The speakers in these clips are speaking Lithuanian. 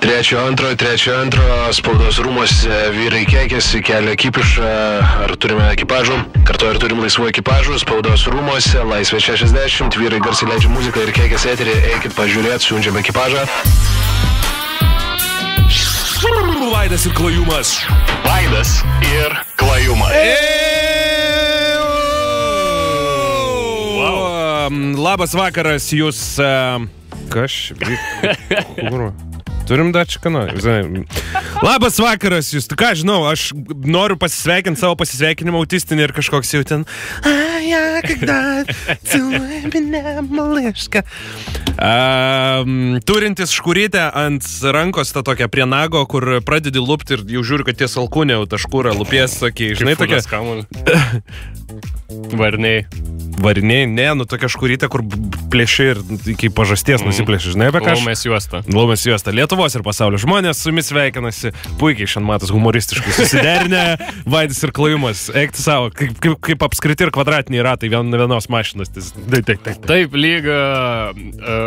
Trečio antro spaudos rūmose vyrai keikiasi, kelia ekipišą, ar turime ekipažų, kartu ar turim laisvų ekipažų, spaudos rūmose, Laisvė 60, vyrai garsiai leidžia muziką ir keikiasi eterį, eikit pažiūrėti, siunčiam ekipažą. Vaidas ir Klajumas. Vaidas ir Klajumas. Labas vakaras, jūs... Kas? Turim dačikaną. Labas vakaras, jūs, ką žinau, aš noriu pasisveikinti savo pasisveikinimą autistinį ir kažkoks jau ten. Turintis škurytę ant rankos tą tokią prie nago, kur pradedi lupti ir jau žiūri, kad ties alkūnė jau tą škurą lupies, sakai, žinai, tokia. Variniai, ne, nu tokia škurytė, kur plėši ir iki pažasties nusiplėši, žinai, apie ką aš? Laumės juosta. Lietuvos ir pasaulio žmonės su jumis sveikinasi, puikiai šiandien matas humoristiškai susiderinę, Vaidas ir Klajumas, eikti savo, kaip apskriti ir kvadratiniai ratai vienos mašinos. Taip, lyg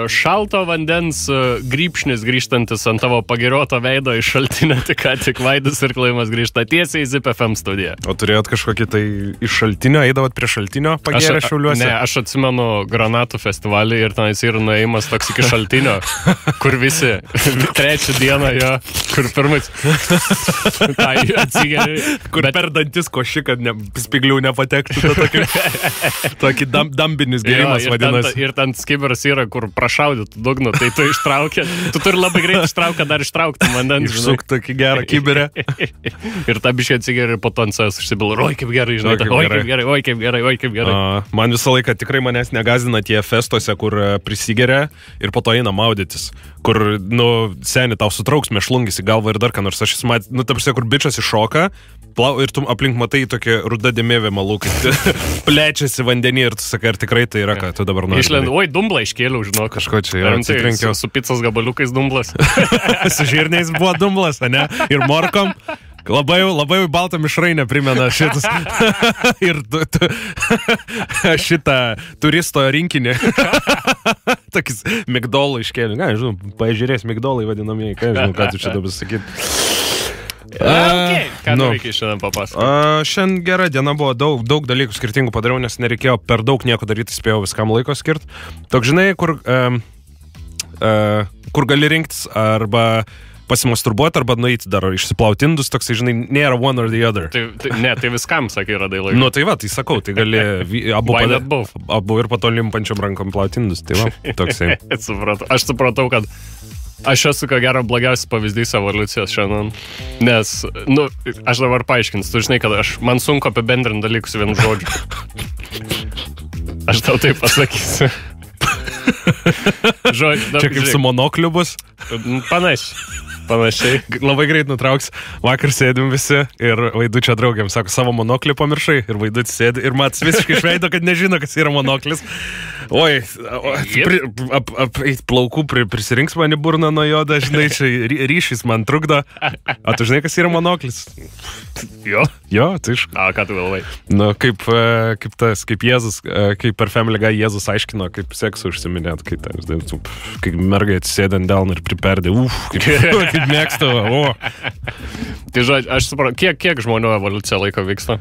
šalto vandens grybšnis grįžtantis ant tavo pagirioto veido iš šaltinio, tik Vaidas ir Klajumas grįžta tiesiai į ZIP FM studiją. O turėjot kažkokį tai iš šaltinio, eidavot prie šaltinio pagėrę Šiauliuose? Ne, aš atsimenu Granatų festivalį ir tenais yra nuėjimas toks iki šaltinio, kur visi trečią dieną jo, kur pirmas tai atsigeri. Kur per dantis koši, kad spiglių nepatektų. Tokį dambinis gėrimas vadinasi. Ir ten skiberas yra, kur prašaudytų dugną, tai tu ištraukė. Tu turi labai greit ištraukę, dar ištraukti vandens. Išsuk tokį gerą kiberę. Ir ta bišė atsigeri ir po to ant savęs užsibilo. Oi, kaip gerai, žinai. Oi, kaip gerai. Man visą laiką tikrai manęs negazina tie festuose, kur prisigeria ir po to eina maudytis. Kur, seni, tau sutrauks mešlungis į galvą ir dar ką nors. Aš esu matęs, tarsi, kur bičas iššoka ir tu aplink matai tokia ruda dėmėvė malūkai. Plečiasi vandenį ir tu sakai, ar tikrai tai yra, ką tu dabar nori. Išlend, oi, dumblą iškėliau, žinau. Kažko čia yra. Tai, su picos gabaliukais dumblas. Su žirniais buvo dumblas, ne? Ir morkom. Labai baltą mišrainę primena šitas ir šitą turisto rinkinį. Tokis migdolų iškėlė. Ką, žinau, pažiūrės migdolai vadinamieji. Ką, žinau, ką tu čia dabar sakyti. Ką reikia šiandien papasakoti? Šiandien gera diena buvo, daug dalykų skirtingų padariau, nes nereikėjo per daug nieko daryti, spėjau viskam laiko skirti. Toks, žinai, kur gali rinktis arba pasimasturbuoti arba nueiti dar išsiplauti indus, toksai, žinai, nėra one or the other. Tai viskam, sakai, radai laiką. Nu, tai va, tai sakau, tai gali abu ir po to limpančiom rankom plauti indus, tai va, toksai. Aš supratau, kad aš esu, ko gero, blogiausias pavyzdys evoliucijos šiandien, nes, aš dabar paaiškinsiu, tu žinai, kad man sunku apibendrinti dalykus vienu žodžiu. Aš tau tai pasakysiu. Čia kaip su monokliu bus? Panašiai. Labai greit nutrauks. Vakar sėdim visi ir Vaidučio draugiam sako, savo monoklį pamiršai ir Vaidutis sėdi ir Matas visiškai išveido, kad nežino, kas yra monoklis. Oi, plaukų prisirinks mane burną nuo jo, dažnai čia ryšys man trukdo. O tu žinai, kas yra monoklis? Jo, tai iš... ką tu galvai? Kaip Jėzus, kaip per Family Guy Jėzus aiškino, kaip seksų užsiminėt, kaip mergai atsisėdė ant delno ir priperdė. Kaip mėgstavo. Tai žodžiu, aš suprantu, kiek žmonių evoliucija laiko vyksta?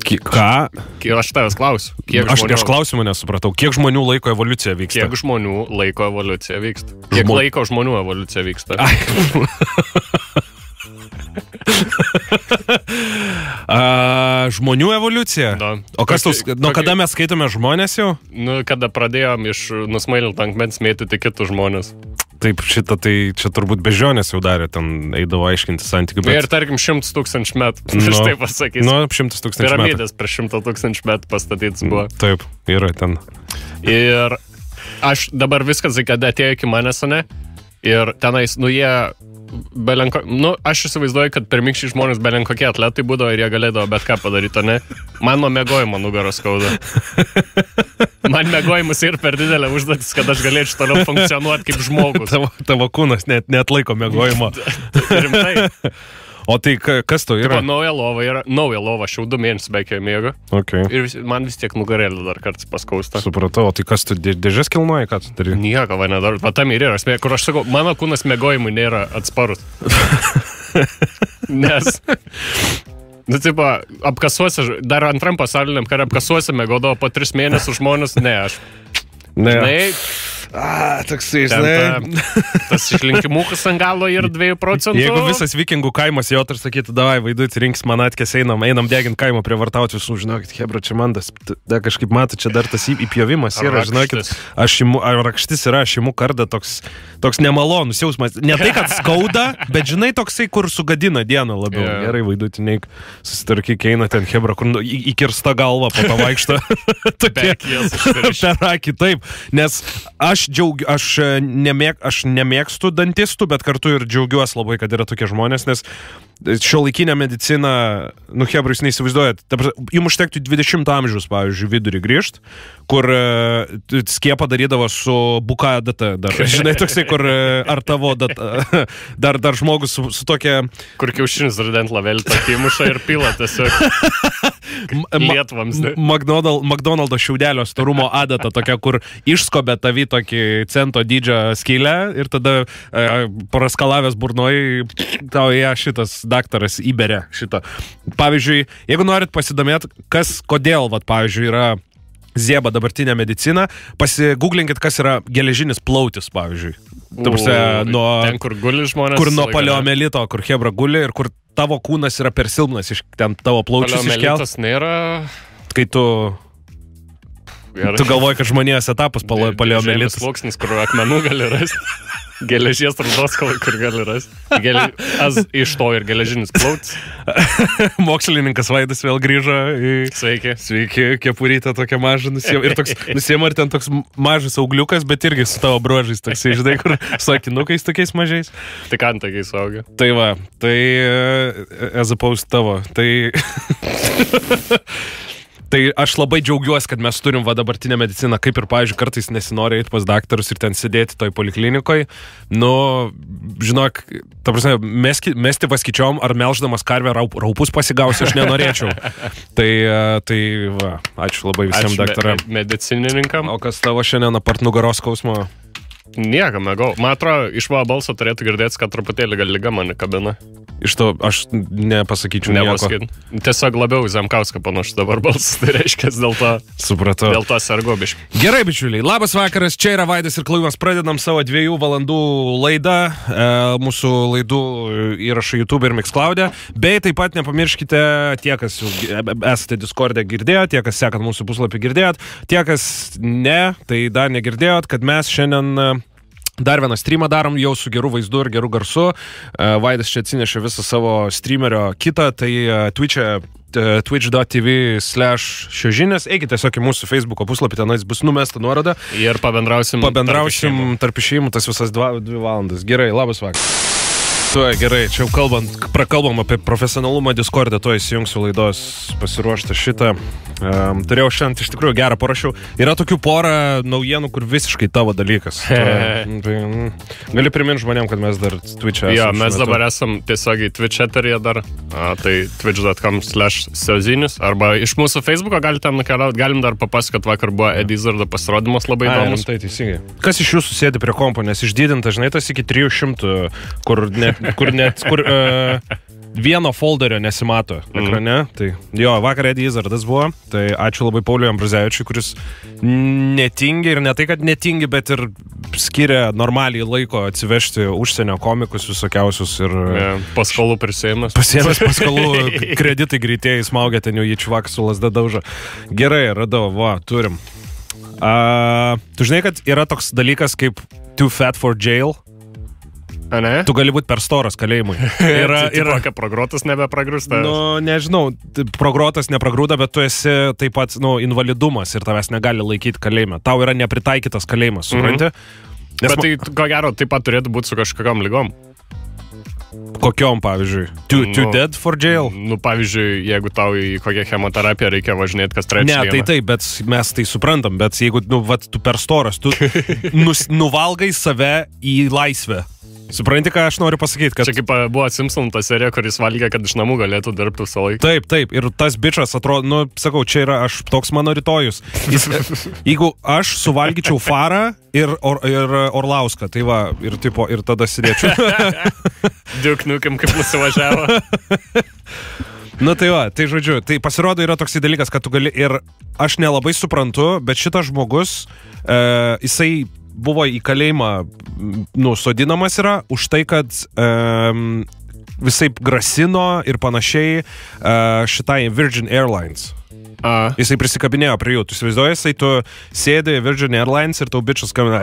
Ką? Aš tavęs klausiu. Aš klausimų nesupratau. Kiek žmonių laiko evoliucija vyksta? Kiek žmonių laiko evoliucija vyksta? Kiek laiko žmonių evoliucija vyksta? Žmonių evoliucija? O kas kada mes skaitome žmonės jau? Kada pradėjom iš nusmailinti ant mens mėtyti kitus žmonės. Taip, tai čia turbūt bežionės jau darė, ten eidavo aiškinti santykių. Ir tarkim 100 000 metų, aš taip pasakysiu. 100 000 metų. Piramidės prieš 100 000 metų pastatytas buvo. Taip, yra ten. Ir aš dabar viskas, kad atėjo iki manęs, ne? Ir tenais, jie belenko... aš įsivaizduoju, kad pirmykščiai žmonės belenkokie atletai būdavo ir jie galėdavo bet ką padaryti, ne? Man nuo mėgojimo nugaros skauda. Man mėgojimas ir per didelė užduotis, kad aš galėčiau toliau funkcionuoti kaip žmogus. Tavo kūnas net laiko mėgojimo. Rimtai. O tai kas to yra? Nauja lova, aš jau 2 mėnesius beveik mėgau. Okay. Ir man vis tiek nugarėlė dar kartais paskausta. Supratau, o tai kas tu dėžės kilnuoji, ką tu darai? Nieko, va nedarai. Va tam ir yra, kur aš sakau, mano kūnas mėgojimui nėra atsparus. Nes... Nu, tipo, apkasuose, dar antram pasauliniam kare apkasuose mėgodavo po 3 mėnesius žmonės, ne, aš. Ne. Žinai, toksai, žinai. Tas išlinkimukas ant galo ir 2%. Jeigu visas vikingų kaimas jau ir sakytų, davai, Vaiduti, rinks man atkės, einam degint kaimo prie vartauti visų, žinokit, hebra, čia man tas, da kažkaip matau, čia dar tas įpjovimas yra, žinokit, rakštis yra, aš imu kardą toks nemalonus jausmas, ne tai, kad skauda, bet žinai, toksai, kur sugadina dieną labiau. Yeah. Gerai, Vaiduti, neik, susitvarkyk, eina ten hebra, kur įkirsta galva po to vaikšto. Per akį, taip, nes aš nemėgstu dantistų, bet kartu ir džiaugiuosi labai, kad yra tokie žmonės, nes šiuolaikinė medicina, nu, hebra, jūs neįsivaizduojat, jums užtektų 20 amžiaus, pavyzdžiui, vidurį grįžt, kur skiepą darydavo su buka data, dar, žinai, toksai, kur ar tavo data, dar žmogus su tokia... Kur kiaušinis rudent lavelį tokį muša ir pila tiesiog lietvams. McDonald's šiaudelio storumo adata, tokia, kur išskobė tavį tokį cento dydžio skylę ir tada praskalavęs burnoj tau ją šitas daktaras įberia šitą. Pavyzdžiui, jeigu norit pasidomėti, kodėl, pavyzdžiui, yra zieba dabartinė medicina, pasigūglinkit, kas yra geležinis plautis, pavyzdžiui. Ten, kur guli žmonės. Kur nuo paleomelito, kur hebra guli ir kur tavo kūnas yra per silpnas, ten tavo plaučius iškelt. Paleomelitas nėra... Kai tu galvoji, kad žmonijos etapas paleomelitas. Žemės sluoksnis, kur akmenų gali rasti. Geležies rudos, kur gali rasti. Iš to ir geležinis plautis. Mokslininkas Vaidas vėl grįžo į... Sveiki, kepurytę tokią mažą nusiema. Ir nusiema ir ten toks mažas augliukas, bet irgi su tavo bruožais toksai, žinai, kur su akinukais tokiais mažais. Tik antakiais augia. Tai va, tai as opposed tavo. Tai aš labai džiaugiuosi, kad mes turim dabartinę mediciną, kaip ir, pavyzdžiui, kartais nesinori eiti pas daktarus ir ten sėdėti toj poliklinikoj. Nu, žinok, ta prasme, mesti paskaičiom, ar melždamas karvę raupus pasigausiu, aš nenorėčiau. Tai va, ačiū labai visiems daktaram. Medicinininkam. O kas tavo šiandien apart nugaros skausmo? Nieko, mėgau. Man atrodo, iš mano balso turėtų girdėtis, kad truputėlį gal liga mane kabina. Iš to aš nepasakyčiau nieko. Tiesiog labiau Zemkauską panašu dabar balsas, tai reiškia dėl to. Supratau. Dėl to sergobiškai. Gerai, bičiuliai, labas vakaras, čia yra Vaidas ir Klaujimas, pradedam savo 2 valandų laidą, mūsų laidų įrašą YouTube ir Mixcloud'e, bei taip pat nepamirškite, tie, kas esate Discord'e girdėjot, tie, kas sekat mūsų puslapį girdėjot, tie, kas ne, tai dar negirdėjot, kad mes šiandien dar vieną streamą darom jau su geru vaizdu ir geru garsu. Vaidas čia atsinešė visą savo streamerio kitą, tai twitch.tv/šiožinės. Eikite tiesiog į mūsų Facebooko puslapį, tenais bus numesta nuoroda. Ir pabendrausim tarp išėjimų tas visas 2 valandas. Gerai, labas vakaras. Gerai, čia jau prakalbam apie profesionalumą Discord'e, įsijungsiu laidos pasiruoštą šitą. Turėjau šiandien iš tikrųjų gerą parašiau. Yra tokių porą naujienų, kur visiškai tavo dalykas. Gali priminti žmonėm, kad mes dar Twitch'e esame. Jo, mes dabar esam tiesiogiai Twitch eteryje dar. Tai twitch.com/Seozinis. Arba iš mūsų Facebooko galite nukeliauti. Galim dar papasakot, vakar buvo Edizardo pasirodymas labai įdomus. Tai teisingai. Kas iš jūsų sėdi prie kompo, nes išdidinta, žinai, tas iki 300, kur vieno folderio nesimato ekrane. Tai jo, vakar Edizardas buvo. Tai ačiū labai Pauliui Ambrazevičiui, kuris netingi ir ne tai, kad netingi, bet ir skiria normaliai laiko atsivežti užsienio komikus visokiausius ir... Paskolų prisėjimas. Pasiėmęs paskolų, kreditai greitėjai smaugia, ten jau jį čuvakas su lasda daužo. Gerai, radau, turim. Tu žinai, kad yra toks dalykas kaip too fat for jail? A, ne? Tu gali būti per storas kalėjimui. Yra progrotas nebepragrūsta. Nu, nežinau, progrotas nepragrūda, bet tu esi taip pat, invalidumas ir tavęs negali laikyti kalėjime. Tau yra nepritaikytas kalėjimas, supranti? Bet tai, ko gero, taip pat turėtų būti su kažkokiam lygom. Kokiom, pavyzdžiui? Too dead for jail? Nu, pavyzdžiui, jeigu tau į kokią chemoterapiją reikia važinėti kas trečią dieną. Ne, tai bet mes tai suprantam, bet jeigu, tu per storas, tu nuvalgai save į laisvę. Supranti, ką aš noriu pasakyti, kad... Čia kaip buvo Simpson ta serija, kuris valgė, kad iš namų galėtų dirbti visą laiką. Taip, ir tas bičas atrodo, sakau, čia yra toks mano rytojus. Jeigu aš suvalgyčiau Farą ir Orlauską, tai va, ir tada sėdėčiau. Duke Nukem kaip nusivažiavo. Nu tai va, tai žodžiu, tai pasirodo yra toksai dalykas, kad tu gali ir aš nelabai suprantu, bet šitas žmogus, jisai buvo į kalėjimą sodinamas yra už tai, kad visai grasino ir panašiai šitai Virgin Airlines. Jisai prisikabinėjo prie jų. Tu įsivaizduoji, jisai tu sėdė Virgin Airlines ir tau bičas skambina,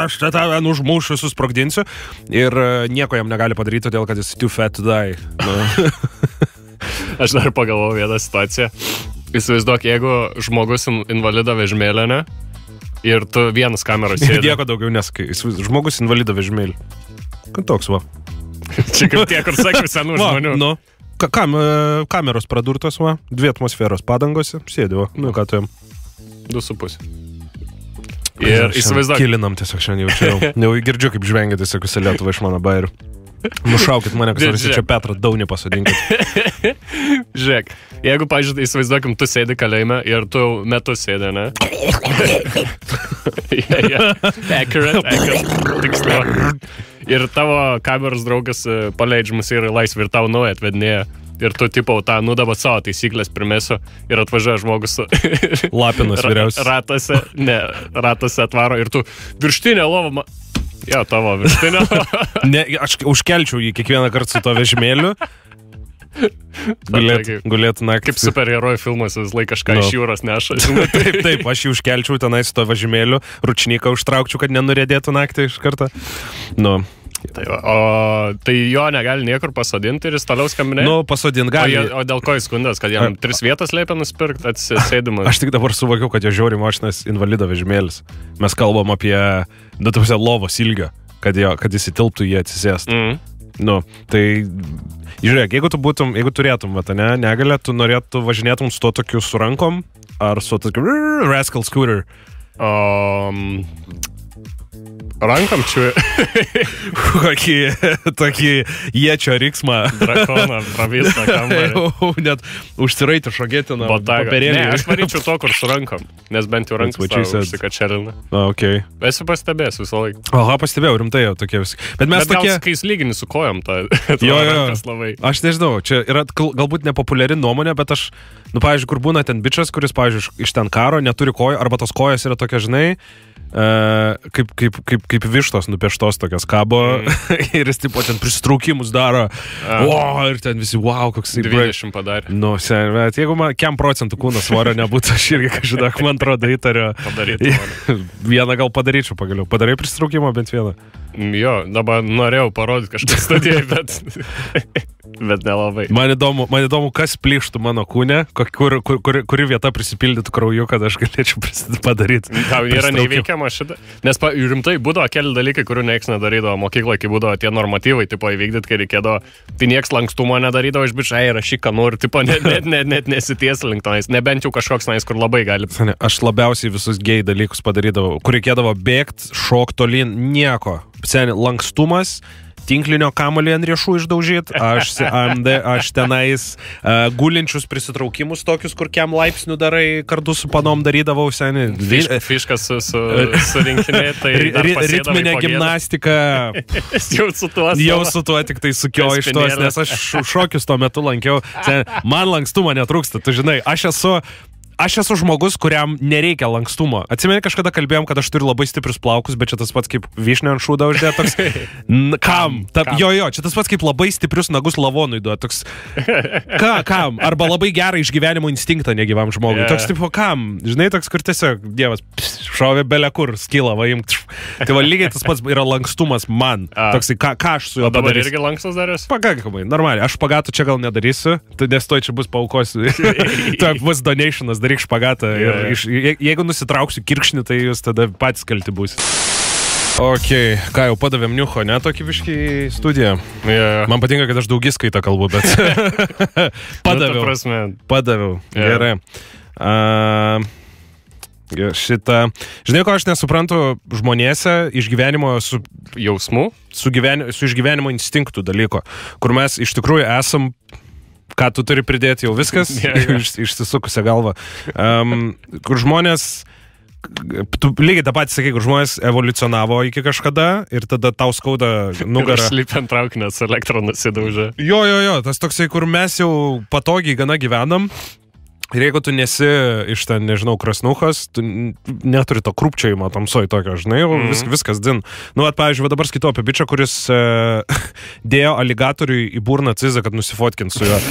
aš tave nužmušiu, susprogdinsiu. Ir nieko jam negali padaryti, todėl kad jis too fat to die. Aš dar pagalvojau vieną situaciją. Įsivaizduok, jeigu žmogus invalido vežimėlė, ne? Ir tu vienas kameros sėdė. Nieko daugiau nesakai. Žmogus invalido vežimėlį. Kad toks, va. Čia kaip tie, kur sakiau, senų žmonių. Nu, kameros pradurtos, va. 2 atmosferos padangose. Sėdė, va. Nu, ką tu jam? 2,5. Ir įsivaizduok. Kilinam tiesiog šiandien jaučiau. Jau girdžiu, kaip žvengia tiesiog visą Lietuvą iš mano bairių. Nušaukit mane, kas nors čia Petrą Daunį pasodinkit. Žiūrėk, jeigu, pažiūrėjau, įsivaizduokim, tu sėdi kalėjime ir tu metus sėdi, ne? Accurate, tiksliau. Ir tavo kameros draugas paleidžiamas yra laisvė ir tau naują atvedinėja. Ir tu, tipo, tą nudavo savo taisyklės primesiu ir atvažiuoja žmogus su... Lapinas vyriausias. Ratase atvaro ir tu virštinę lovą... Jo, tavo virštinę. Ne, aš užkelčiau jį kiekvieną kartą su to vežimėliu. Gulėtų naktį. Kaip superherojų filmuose vis laik kažką iš jūros neša. Taip, aš jį užkelčiau tenai su to vežimėliu, ručniką užtraukčiau, kad nenurėdėtų naktį iš karto. Nu... Tai jo negali niekur pasodinti ir jis toliau skambinė? Nu, pasodinti gali. O dėl ko jis skundas, kad jam 3 vietas leipia nusipirkti atsisėdimas? Aš tik dabar suvokiau, kad jo žiauriai mašinas invalido vežimėlis. Mes kalbam apie lovos ilgio, kad jis įtilptų jį atsisėst. Nu, tai žiūrėk, jeigu turėtum, negalę, tu norėtum važinėtum su to tokiu su rankom, ar su tokiu Rascal Scooter? Rankom čia. Tokį iečio riksmą. Drakoną, pravistą kambarį. Net užsiraiti šogėtiną papirėlį. Ne, aš varyčiau to, kur su rankom. Nes bent jau rankas tau užsikačerina. Okay. Esi pastebėjęs visą laiką. Aha, pastebėjau, rimtai jau tokie visi. Bet mes tokie... kai jis lygini su kojom, jo. Aš nežinau, čia yra galbūt nepopuliari nuomonė, bet aš, pavyzdžiui, kur būna ten bičas, kuris, pavyzdžiui, iš ten karo neturi kojų, arba tos kojas yra tokia, žinai, kaip vištos nupieštos tokios kabo ir jis tipo ten prisitraukimus daro. Ir ten visi, wow, koks 20 padarė. Nu, sen, bet jeigu man 1% kūno svorio nebūtų, aš irgi kažkaip, man atrodo, įtariu. Vieną gal padaryčiau pagaliau. Padarai prisitraukimą bent vieną. Jo, dabar norėjau parodyti kažką studijai, bet nelabai. Man įdomu, kas plyštų mano kūne, kuri vieta prisipildytų krauju, kad aš galėčiau padaryti. Tau yra neįveikiama šitą. Nes rimtai būdavo keli dalykai, kurių nieks nedarydavo mokykloje, kai būdavo tie normatyvai, tipo įvykdyti, kai reikėdavo. Tai nieks lankstumo nedarydavo, iš bičai rašyk, ką nori, tipo net nesities link tenais. Nebent jau kažkoks tenais, kur labai gali. Aš labiausiai visus gei dalykus padarydavau, kur reikėdavo bėgti, šok tolyn, nieko. Seni, lankstumas, tinklinio kamuolį ant riešų išdaužyti, aš tenais gulinčius prisitraukimus tokius, kur kiam laipsnių darai, kartu su panom darydavau, seni. Fiškas su rinkinė, tai ritminė gimnastika. Jau su tuo tik tai sukio iš tos, nes aš šokius tuo metu lankiau. Seni, man lankstumo netrūksta, tu žinai, aš esu žmogus, kuriam nereikia lankstumo. Atsimeni, kažkada kalbėjom, kad aš turiu labai stiprius plaukus, bet čia tas pats kaip vyšnio ant šūdą uždėt toks. Kam? Jo, čia tas pats kaip labai stiprius nagus lavonui duot. Toks. Kam? Arba labai gerą išgyvenimo instinktą negyvam žmogui. Toks tipo, kam? Žinai, toks, kur tiesiog Dievas šovė belė kur, skylą vaim. Tai va, lygiai tas pats yra lankstumas man. Toks, ką aš su juo padarysiu. Dabar irgi lankstas darės? Pakankamai, normaliai. Aš špagatų čia gal nedarysiu, nes to čia bus paaukosiu. Tai bus donationas, daryk špagatą. Ir jeigu nusitrauksiu kirkšnį, tai jūs tada patys kalti būsit. Ok, ką jau padavėm niucho, ne tokį biškį studiją. Yeah. Man patinka, kad aš daugiskaitą kalbu, bet padaviau. Padaviau, gerai. Šitą. Žinai, ko aš nesuprantu žmonėse iš gyvenimo su jausmų, su išgyvenimo instinktų dalyko, kur mes iš tikrųjų esam, ką tu turi pridėti, jau viskas, išsisukusią galvą. Kur žmonės, tu lygiai tą patį sakai, kur žmonės evoliucionavo iki kažkada ir tada tau skauda nugarą. Ir šlipiant traukinės elektrą nusidaužė. Jo, tas toksai, kur mes jau patogiai gana gyvenam. Ir jeigu tu nesi iš ten, nežinau, krasnuchas, tu neturi to krūpčiojimo tamsoj tokio, žinai, viskas din. Nu, pavyzdžiui, dabar skaitau apie bičą, kuris dėjo aligatoriui į burną cizą, kad nusifotkint su juo.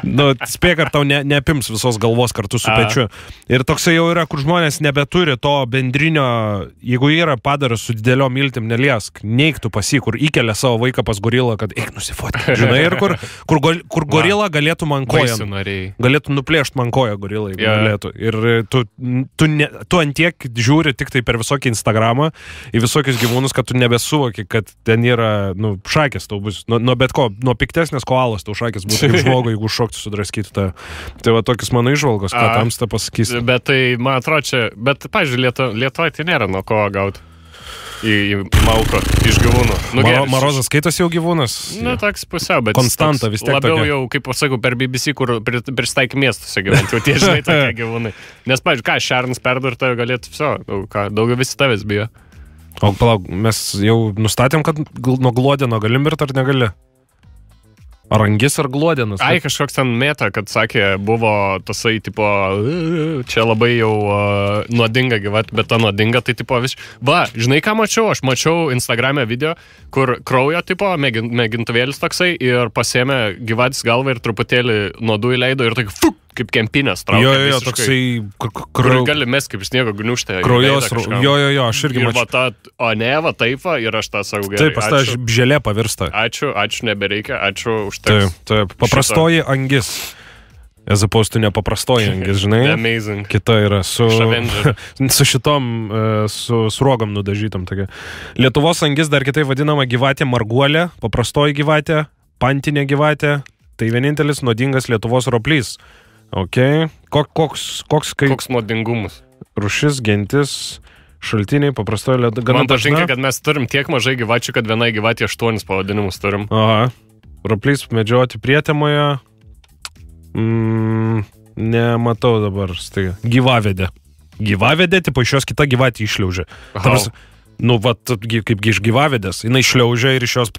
Nu, spėk, ar tau neapims visos galvos kartu su pečiu. Ir toksai jau yra, kur žmonės nebeturi to bendrinio, jeigu yra padaras su didelio miltim, neliesk, neiktų pas jį, kur įkelia savo vaiką pas gorilą, kad eik nusifotkint, žinai, ir kur gorila galėtų man koją, galėtų nuplėšti man koją gorilai, jeigu galėtų. Ir tu antiek žiūri tik tai per visokį Instagramą į visokius gyvūnus, kad tu nebesuvoki, kad ten yra, nu, šakės tau bus, nuo bet ko, nuo piktesnės koalos tau šakės būtų kaip žmogui, jeigu šoktų sudraskytų tą. Tai va tokius mano įžvalgos, ką tamsta pasakysi. Bet tai, man atrodo, čia, bet, pažiūrėjau, Lietuvoje tai nėra nuo ko gauti. Į mauko iš gyvūnų. Nu, Marozas skaitosi jau gyvūnas? Nu, toks pusiau, bet konstanta vis tiek labiau tokia. Jau, kaip pasakau, per BBC, kur pristaik miestuose gyventi, jau tie žinai tokie gyvūnai. Nes, pavyzdžiui, ką, šernas perdurta galėtų viso, daugiau visi tavęs bijo. O palauk, mes jau nustatėm, kad nuo Glodeno galim mirt ar negali? Ar angis ar Glodenas? Ai, kažkoks ten meta, kad sakė, buvo tasai, tipo, čia labai jau nuodinga gyvat, bet ta nuodinga, tai, tipo, va, žinai, ką mačiau? Aš mačiau Instagrame video, kur kraujo, tipo, mėgintuvėlis toksai ir pasėmė gyvatis galvą ir truputėlį nuodų įleido ir tokia, fuk, kaip kempinės traukia. Jo, toksai... Kur gali mes kaip sniego gniužtė. Kraujos, jo, aš irgi mačiau. Ir va ta, o ne, va taip, ir aš tą savo gerai. Taip, pas tą želė pavirsta. Ačiū, nebereikia, ačiū už tai. Taip, paprastoji angis. As opposed to nepaprastoji angis, žinai. Amazing. Kita yra su šitom, su sruogom nudažytom. Tokia. Lietuvos angis dar kitai vadinama gyvatė marguolė, paprastoji gyvatė, pantinė gyvatė. Tai vienintelis nuodingas Lietuvos roplys. Ok. Koks nuodingumas? Rūšis, gentis, šaltiniai, paprastoji gana man patinka, kad mes turim tiek mažai gyvačių, kad vienai gyvatė 8 pavadinimus turim. Aha. Roplys medžioti prietemoje. Nematau dabar. Staiga. Gyvavedė. Gyvavedė, tipo iš jos kita gyvatė išliaužė. Nu, va, kaip iš gyvavedės. Jinai šliaužia ir iš jos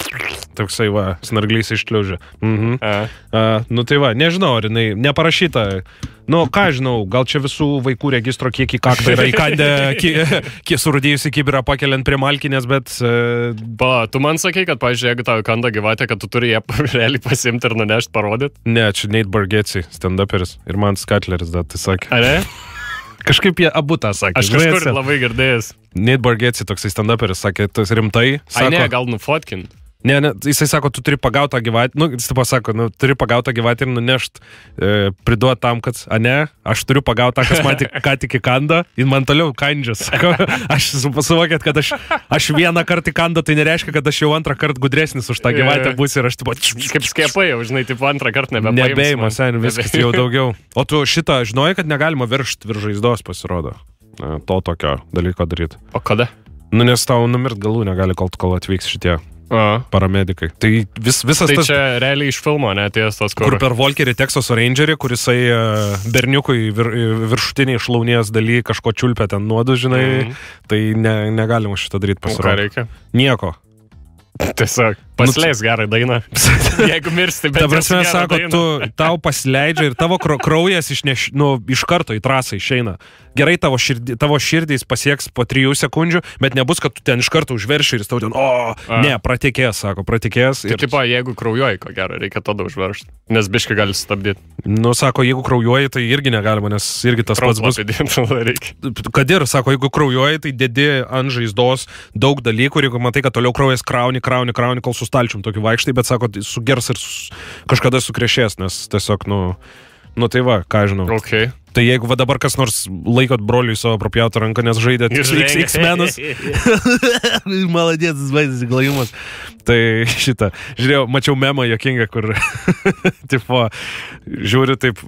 toksai, va, snarglys išliaužia. Nu, tai va, nežinau, ar jinai neparašyta. Nu, ką žinau, gal čia visų vaikų registro kiek į kaktą yra įkandę, surudėjusi kibirą pakeliant prie malkinės, bet... Tu man sakai, kad, pavyzdžiui, jeigu tau įkanda gyvatė, kad tu turi ją realiai pasimti ir nunešti, parodyti? Ne, čia Nate Bargatze, stand-uperis ir man Skatleris, tai sakė. Ar ne? Kažkaip jie abu tą sakė. Aš kažkur labai girdėjęs. Nate Bargatze, toksai stand-uperis, sakė, tas rimtai. Ai, ne, gal nufotkint. Ne, jisai sako, tu turi pagautą gyvatę, jis taip pasako, turi pagautą gyvatę ir nunešt, priduot tam, kad, aš turiu pagautą, kas man ką tik įkanda, ir man toliau kandžias. Aš suvokėt, kad aš vieną kartą įkandu, tai nereiškia, kad aš jau antrą kartą gudresnis už tą gyvatę būsiu ir aš tipo... Kaip skiepai jau, žinai, taip antrą kartą nebepaims. Nebeimas, viskas jau daugiau. O tu šitą žinojai, kad negalima viršti virš žaizdos, pasirodo. To tokio dalyko daryti. O kada? Nu, nes tau numirt galų negali, kol atvyks šitie paramedikai. Tai visas tai tas... čia realiai iš filmo, ne, atėjęs tas, kur per Volkerį Teksaso Rangerį, kurisai berniukui viršutiniai šlaunies daly kažko čiulpia ten nuodų, žinai, tai negalima šitą daryti pasirodyti. Ką reikia? Nieko. Tiesiog pasileis gerą dainą. Jeigu mirsti, bet... Ta prasme, sako, tau pasileidžia ir tavo kraujas iš karto į trasą išeina. Gerai, tavo širdys pasieks po 3 sekundžių, bet nebus, kad tu ten iš karto užverši ir jis tau ten, pratikės, sako, pratikės. Tai tipo, jeigu kraujuoji, ko gero, reikia tada užveršti, nes biškai gali stabdyti. Nu, sako, jeigu kraujuoji, tai irgi negalima, nes irgi tas pats bus. Kad ir, sako, jeigu kraujuoji, tai dedi ant žaizdos daug dalykų ir jeigu matai, kad toliau kraujas krauni, kol su stalčium tokį vaikštai, bet sako, sugers ir kažkada sukrešės, nes tiesiog, Nu tai va, ką žinau. Okay. Tai jeigu va dabar kas nors laikot broliui savo propjautą ranką, nes žaidėt X-Menus. Maladėtas vaizdas įglajumas. Tai šitą. Žiūrėjau, mačiau memą jokingą, kur tipo, žiūri taip...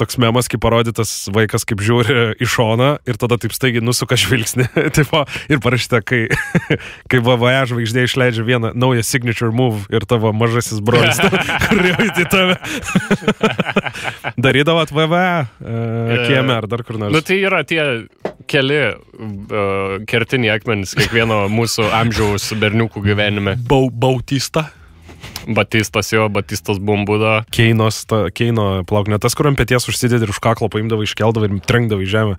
toks memas, kaip parodytas vaikas, kaip žiūri į šoną ir tada taip staigiai nusuka žvilgsnį. Tipo, ir parašyta, kai VVE žvaigždė išleidžia vieną naują signature move ir tavo mažasis brolis, kur jau į tave. Darydavot VVE kieme ar dar kur nors? Nu tai yra tie keli kertiniai akmenys kiekvieno mūsų amžiaus berniukų gyvenime. Bautista? Batistas bumbudo. Keino plauk, ne tas, kur ant peties užsidėdė ir už kaklo paimdavo, iškeldavo ir trenkdavo į žemę.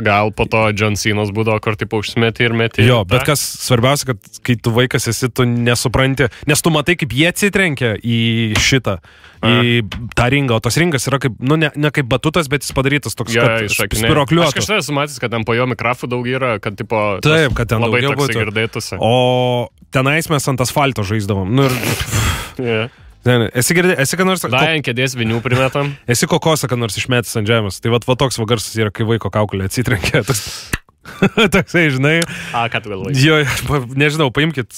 Gal po to John Cena's būdavo, kur tipo užsimeti ir meti. Jo, bet kas svarbiausia, kad kai tu vaikas esi, tu nesupranti, nes tu matai, kaip jie atsitrenkia į šitą, į tą ringą, o tas ringas yra kaip, nu ne kaip batutas, bet jis padarytas toks, kad spiruokliuotas. Aš kažkai esu matęs, kad ten po jo mikrofų daug yra, kad tipo taip, kad ten labai daugiau toksai girdėtųsi. O tenais mes ant asfalto žaisdavom. Nu ir... Yeah. Esi kad nors... Ant kėdės vinių primetam. Esi kokosą, kad nors išmetis ant žemės. Tai va toks garsas yra, kai vaiko kaukulė atsitrenkia. Toksai, žinai. Ką tu galvoji? Jo, nežinau, paimkit,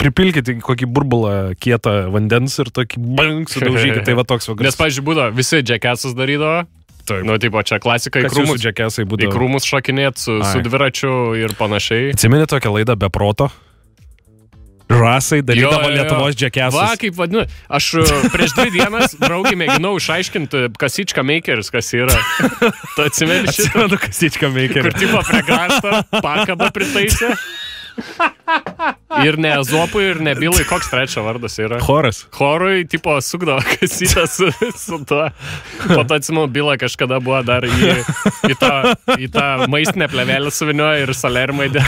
pripilkit kokį burbulą kietą vandens ir tokį bang sudaužykit. Tai va toks va garsas. Nes, pavyzdžiui, būdavo, visi džekesas darydavo. Taip. Nu, tipo, čia klasika, į krūmus šokinėt su dviračiu ir panašiai. Atsimeni tokią laidą Be proto? Žasai darydavo Lietuvos džekesus. Va, kaip vadinu, aš prieš 2 dienas draugį mėginau išaiškinti Kasička Makeris, kas yra. Tu atsimeni šitą? Atsimenu Kasička Makeris. Kur tipo prie krašto pakabą pritaisė. Ir ne Ezopui, ir ne Bilui, koks trečio vardas yra? Choras. Chorui, tipo, sukdavo kasytą su tuo. Po to atsimenu, Bila kažkada buvo dar į tą maistinę plevelę suviniojo ir salerimą įdėjo.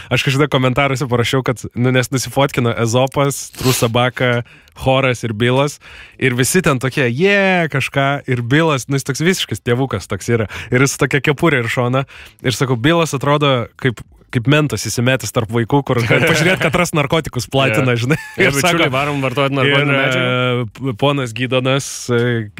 Aš kažkada komentaruose parašiau, kad nes nusifotkino Ezopas, Trusabaka, Choras ir Bilas. Ir visi ten tokie, kažką. Ir Bilas, jis toks visiškas tėvukas toks yra. Ir jis tokia kepurė ir šona. Ir sakau, Bilas atrodo kaip mentas įsimetęs tarp vaikų, kur pažiūrėt, kad ras narkotikus platina, žinai. Ir sako, varom vartoti narkotinę medžiagą. Ponas Gydonas,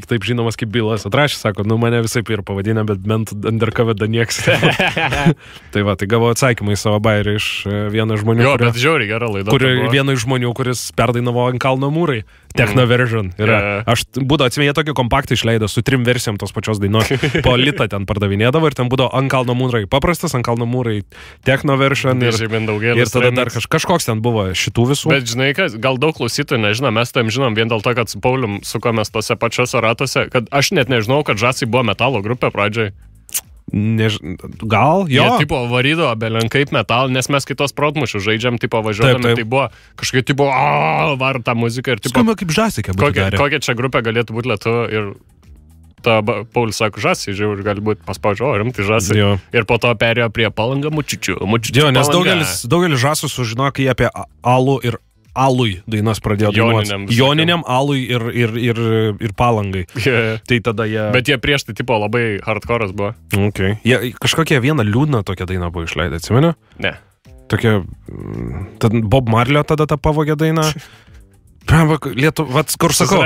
taip žinomas kaip Bilas, atrašė, sako, mane visai ir pavadinę, bet mentų undercover da nieks. Tai va, tai gavau atsakymą į savo bairį iš vieno žmonių. Jo, bet žiauriai gera laida. Vieno iš žmonių, kuris perdainavo Ant kalno mūrai. Techno version. Aš būdavo, atsimenu, jie tokį kompaktą išleido su 3 versijom tos pačios dainos. Po litą ten pardavinėdavo ir ten būdavo Ant kalno mūrai paprastas, Ant kalno mūrai techno version ir tada dar kažkoks ten buvo šitų visų. Bet žinai, gal daug klausytojų nežino, mes tam žinom vien dėl to, kad su Paulium sukomės tose pačiose ratuose, kad aš net nežinau, kad Žasai buvo metalo grupė pradžioj. Gal, jo. Jie tipo varydavo belenkaip metal, nes mes kitos protmušių žaidžiam, tipo važiuodami, tai buvo kažkaip tipo, var tą muziką ir tipo... Skamba kaip Žasai, kokia čia grupė galėtų būti lietuva ir... Paulius sako, Žasai, žiūrėjau, gali būti paspaudžio, rimtai Žasai. Jo. Ir po to perėjo prie Palangą mučičių. Jo, nes daugelis Žasų sužino, kai apie alų ir alui dainas pradėjo dainuoti. Joniniam, alui ir Palangai. Yeah. Tai tada jie... Bet jie prieš tai tipo labai hardcore'as buvo. Okay. Jie kažkokią vieną liūdną tokią dainą buvo išleidę, atsimeni? Ne. Tokia... Bob Marley tada tą pavogė dainą. Kur sakau,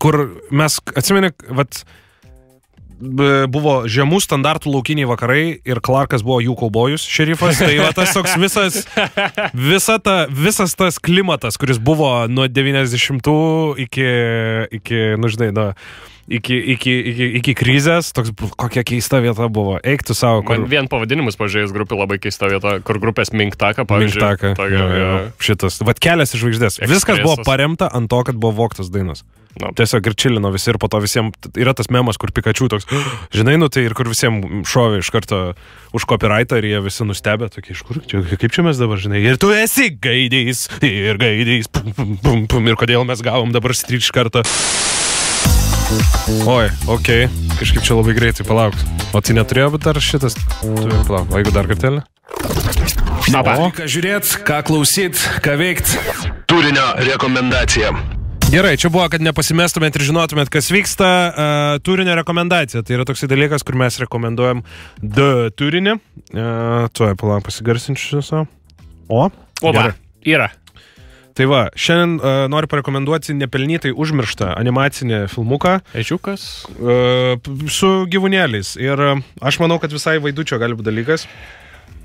kur mes, atsimeni, buvo žemų standartų laukiniai vakarai ir Clarkas buvo jų kaubojus šerifas, tai va tas toks visas tas klimatas, kuris buvo nuo 90-ų iki krizės, toks kokia keista vieta buvo. Eik tu savo. Man vien pavadinimus pažiūrėjus grupė labai keista vieta, kur grupės Minktaka, pavyzdžiui. Minktaka, šitas. Vat Kelias į žvaigždės. Viskas buvo paremta ant to, kad buvo vogtas dainos. No. Tiesiog ir čilino visi ir po to visiems yra tas memas, kur Pikachu toks, žinai, tai ir kur visiems šovė iš karto už copyrightą ir jie visi nustebė, tokie, iš kur, kaip čia mes dabar, žinai, ir tu esi gaidys, ir kodėl mes gavom dabar stryt iš karto. Oi, okei, kažkaip čia labai greitai, palauk. O tai neturėjo būti dar šitas? Palauk, o jeigu dar kartelį? O, ką žiūrėt, ką klausyt, ką veikt? Turinio rekomendacija. Gerai, čia buvo, kad nepasimestumėt ir žinotumėt, kas vyksta. Turinio rekomendacija. Tai yra toksai dalykas, kur mes rekomenduojam turinį. Tuoj, palauk, pasigarsinčiu savo. O, va, yra. Tai va, šiandien noriu parekomenduoti nepelnytai užmirštą animacinį filmuką. Ežiukas. Su gyvūnėliais. Ir aš manau, kad visai vaidučio gali būti dalykas,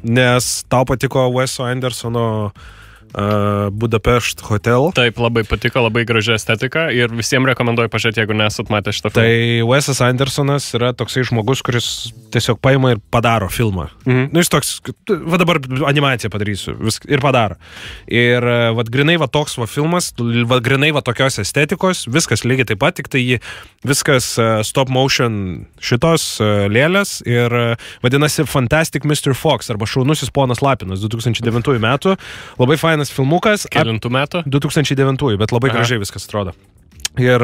nes tau patiko Weso Andersono Budapest Hotel. Taip, labai patiko, labai graži estetika ir visiems rekomenduoju pažiūrėti, jeigu nesat matę šitą filmą. Tai Wesas Andersonas yra toksai žmogus, kuris tiesiog paima ir padaro filmą. Nu, jis toks, va dabar animaciją padarysiu ir padaro. Ir va grinai va toks va filmas, va grinai va tokios estetikos, viskas lygiai taip pat, tik tai viskas stop motion šitos lėlės ir vadinasi Fantastic Mr. Fox arba Šaunusis ponas Lapinas 2009 metų. Labai fainas filmukas. Kelintų metų? 2009, bet labai gražiai viskas atrodo. Ir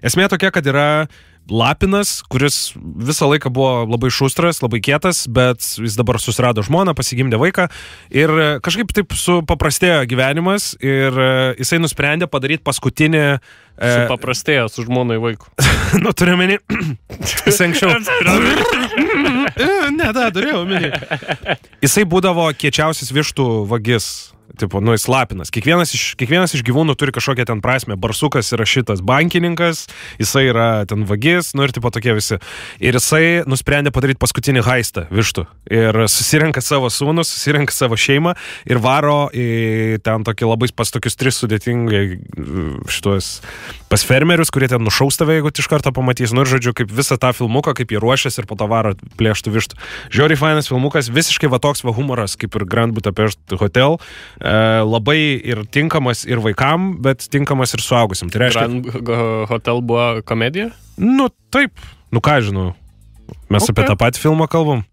esmė tokia, kad yra Lapinas, kuris visą laiką buvo labai šustras, labai kietas, bet jis dabar susirado žmoną, pasigimdė vaiką ir kažkaip taip supaprastėjo gyvenimas ir jisai nusprendė padaryti paskutinį... Supaprastėjo su žmonai vaiku. Nu, turiu meni... Jis anksčiau... Ne, turėjau meni. Jisai būdavo kiečiausias vištų vagis. Tipo, nu, jis Lapinas. Kiekvienas iš gyvūnų turi kažkokią ten prasme. Barsukas yra šitas bankininkas, jisai yra ten vagis, nu ir tipo tokie visi. Ir jisai nusprendė padaryti paskutinį haistą vištų. Ir susirenka savo sūnus, susirenka savo šeimą ir varo į ten tokį labai pas tokius 3 sudėtingai šitos pas fermerius, kurie ten nušaus tave, jeigu iš karto pamatys. Nu ir žodžiu, kaip visą tą filmuką, kaip jie ruošiasi ir po to varo plėštų vištų. Žiauriai fainas filmukas, visiškai va toks va humoras, kaip ir Grand Budapest Hotel. Labai ir tinkamas ir vaikam, bet tinkamas ir suaugusim. Tai reiškia... Grand Hotel buvo komedija? Nu, taip. Nu, ką žinau. Mes apie tą patį filmą kalbam.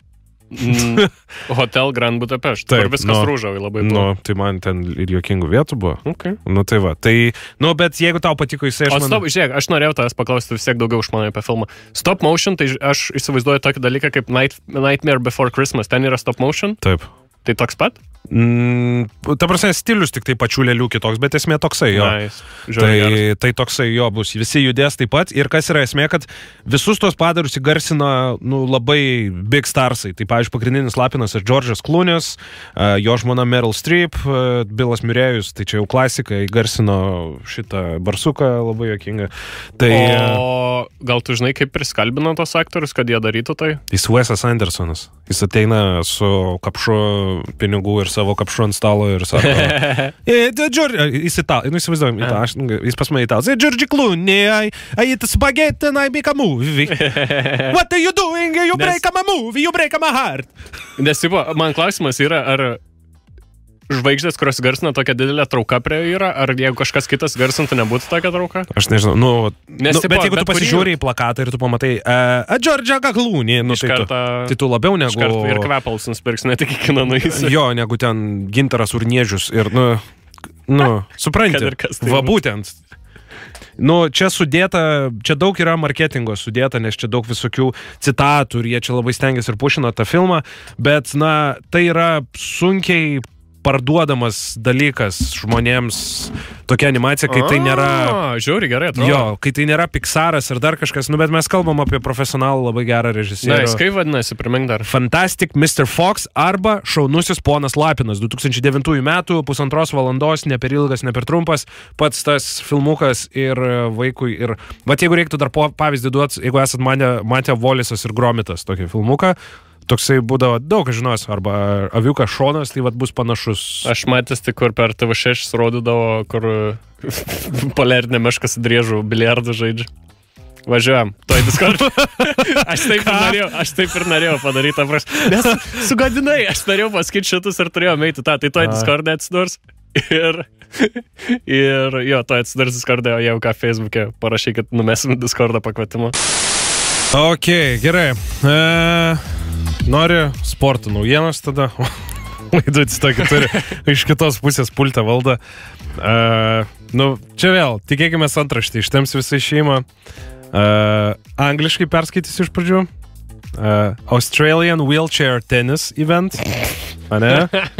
Hotel Grand Budapest. Taip, viskas rūžavai labai buvo. Nu, tai man ten ir juokingų vietų buvo. Okay. Nu, tai va. Tai, nu, bet jeigu tau patiko jisai... Žiūrėk, aš norėjau tavęs paklausti vis tiek daugiau išmanai apie filmą. Stop motion, tai aš įsivaizduoju tokį dalyką kaip Nightmare Before Christmas. Ten yra stop motion? Taip. Tai toks pat? Ta prasme, stilius tik tai pačių lėlių kitoks, bet esmė toksai, jo. Nice. Tai toksai, jo, bus. Visi judės taip pat. Ir kas yra esmė, kad visus tos padarus įgarsina, nu, labai big starsai. Tai, pavyzdžiui, pagrindinis Lapinas ir George'as Clooney'as, jo žmona Meryl Streep, Billas Murray'us, tai čia jau klasika, įgarsino šitą barsuką, labai juokingą. Tai, o gal tu žinai, kaip priskalbino tos aktorius, kad jie darytų tai? Jis Wesas Andersonas. Jis ateina su kapšu pinigų ir savo kapšu ant stalo ir sako, jis italai, nu įsivaizduojam, jis pas mane italas. George Clooney, I eat spaghetti and I make a movie. What are you doing? You break my movie, you break my heart. Nes, man klausimas yra, ar žvaigždės, kurios garsina tokia didelė trauka prie yra, ar jeigu kažkas kitas garsintų, nebūtų tokia trauka? Aš nežinau, bet jeigu tu pasižiūri į plakatą ir tu pamatai George Clooney, tai tu labiau negu... Iškart ir kvepalus nusipirks, ne tik į kiną nueisi. Jo, negu ten Gintaras Urniežius ir, supranti, va būtent. Nu, čia daug yra marketingo sudėta, nes čia daug visokių citatų ir jie čia labai stengiasi ir pušina tą filmą, bet, tai yra sunkiai parduodamas dalykas žmonėms tokia animacija, kai tai nėra... Žiauriai gerai atrodo. Jo, kai tai nėra Pixaras ar dar kažkas, bet mes kalbam apie profesionalų labai gerą režisierių. Kaip vadinasi, primink dar. Fantastic Mr. Fox arba Šaunusis ponas Lapinas 2009 metų, 1,5 valandos, ne per ilgas, ne per trumpas, pats tas filmukas ir vaikui. Ir jeigu reiktų dar pavyzdį duoti, jeigu esat matę Volisas ir Gromitas tokį filmuką, toksai būdavo daug, aš žinosiu, arba Aviukas Šonas, tai bus panašus. Aš matęs tik, kur per TV6 rodydavo, kur poliarinė meška su driežu biliardų žaidžia. Važiuojam, toj Discord. Aš taip ir norėjau padaryti tą prašą. Nes sugadinai, aš norėjau pasakyti šitus ir turėjau eiti tą, tai toj Discord atsidurs. Ir jo, toj atsidurs Discord, o jeigu ką Facebook'e parašykit, numesim Discordą pakvietimą. Ok, gerai. Nori sporto naujienos tada? Laidutis tokį turi iš kitos pusės pultą valdą. Čia vėl, tikėkime antraštį, ištems visą šeimą. Angliškai perskaitysiu iš pradžių. Australian Wheelchair Tennis Event.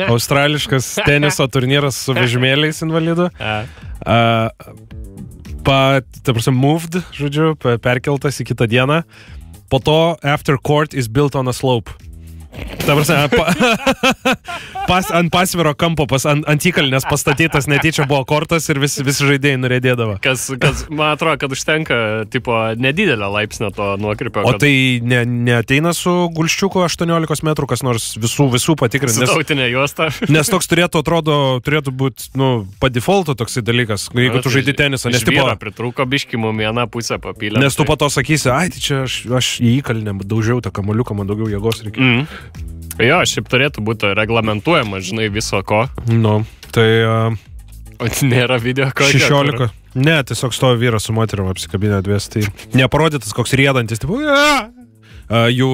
Australiškas teniso turnyras su vežimėliais invalidų. Moved, žodžiu, perkeltas į kitą dieną. Po to After Court is built on a slope. Ta prasme, ant pasviro kampo, ant įkalinės pastatytas netyčia buvo kortas ir visi žaidėjai nurėdėdavo. Kas, man atrodo, kad užtenka, tipo, nedidelio laipsnio to nuokrypio. O tai neateina su gulščiuku 18 metrų, kas nors visų patikrinti. Su tautinė juosta. Nes toks turėtų būti, po defaulto toksai dalykas, jeigu tu žaidi tenisą. Nes tipo pritrūko biškimų vieną pusę papylę. Nes tu po to sakysi, ai, tai čia aš į įkalinę daužiau tą kamuoliuką, man daugiau jėgos reikia. Jo, šiaip turėtų būti reglamentuojama, žinai, viso ko. Nu, tai... O nėra video kokio? 16. Ne, tiesiog stovi vyras su moterim apsikabinę dvies, tai neparodytas koks riedantis, tipo, jų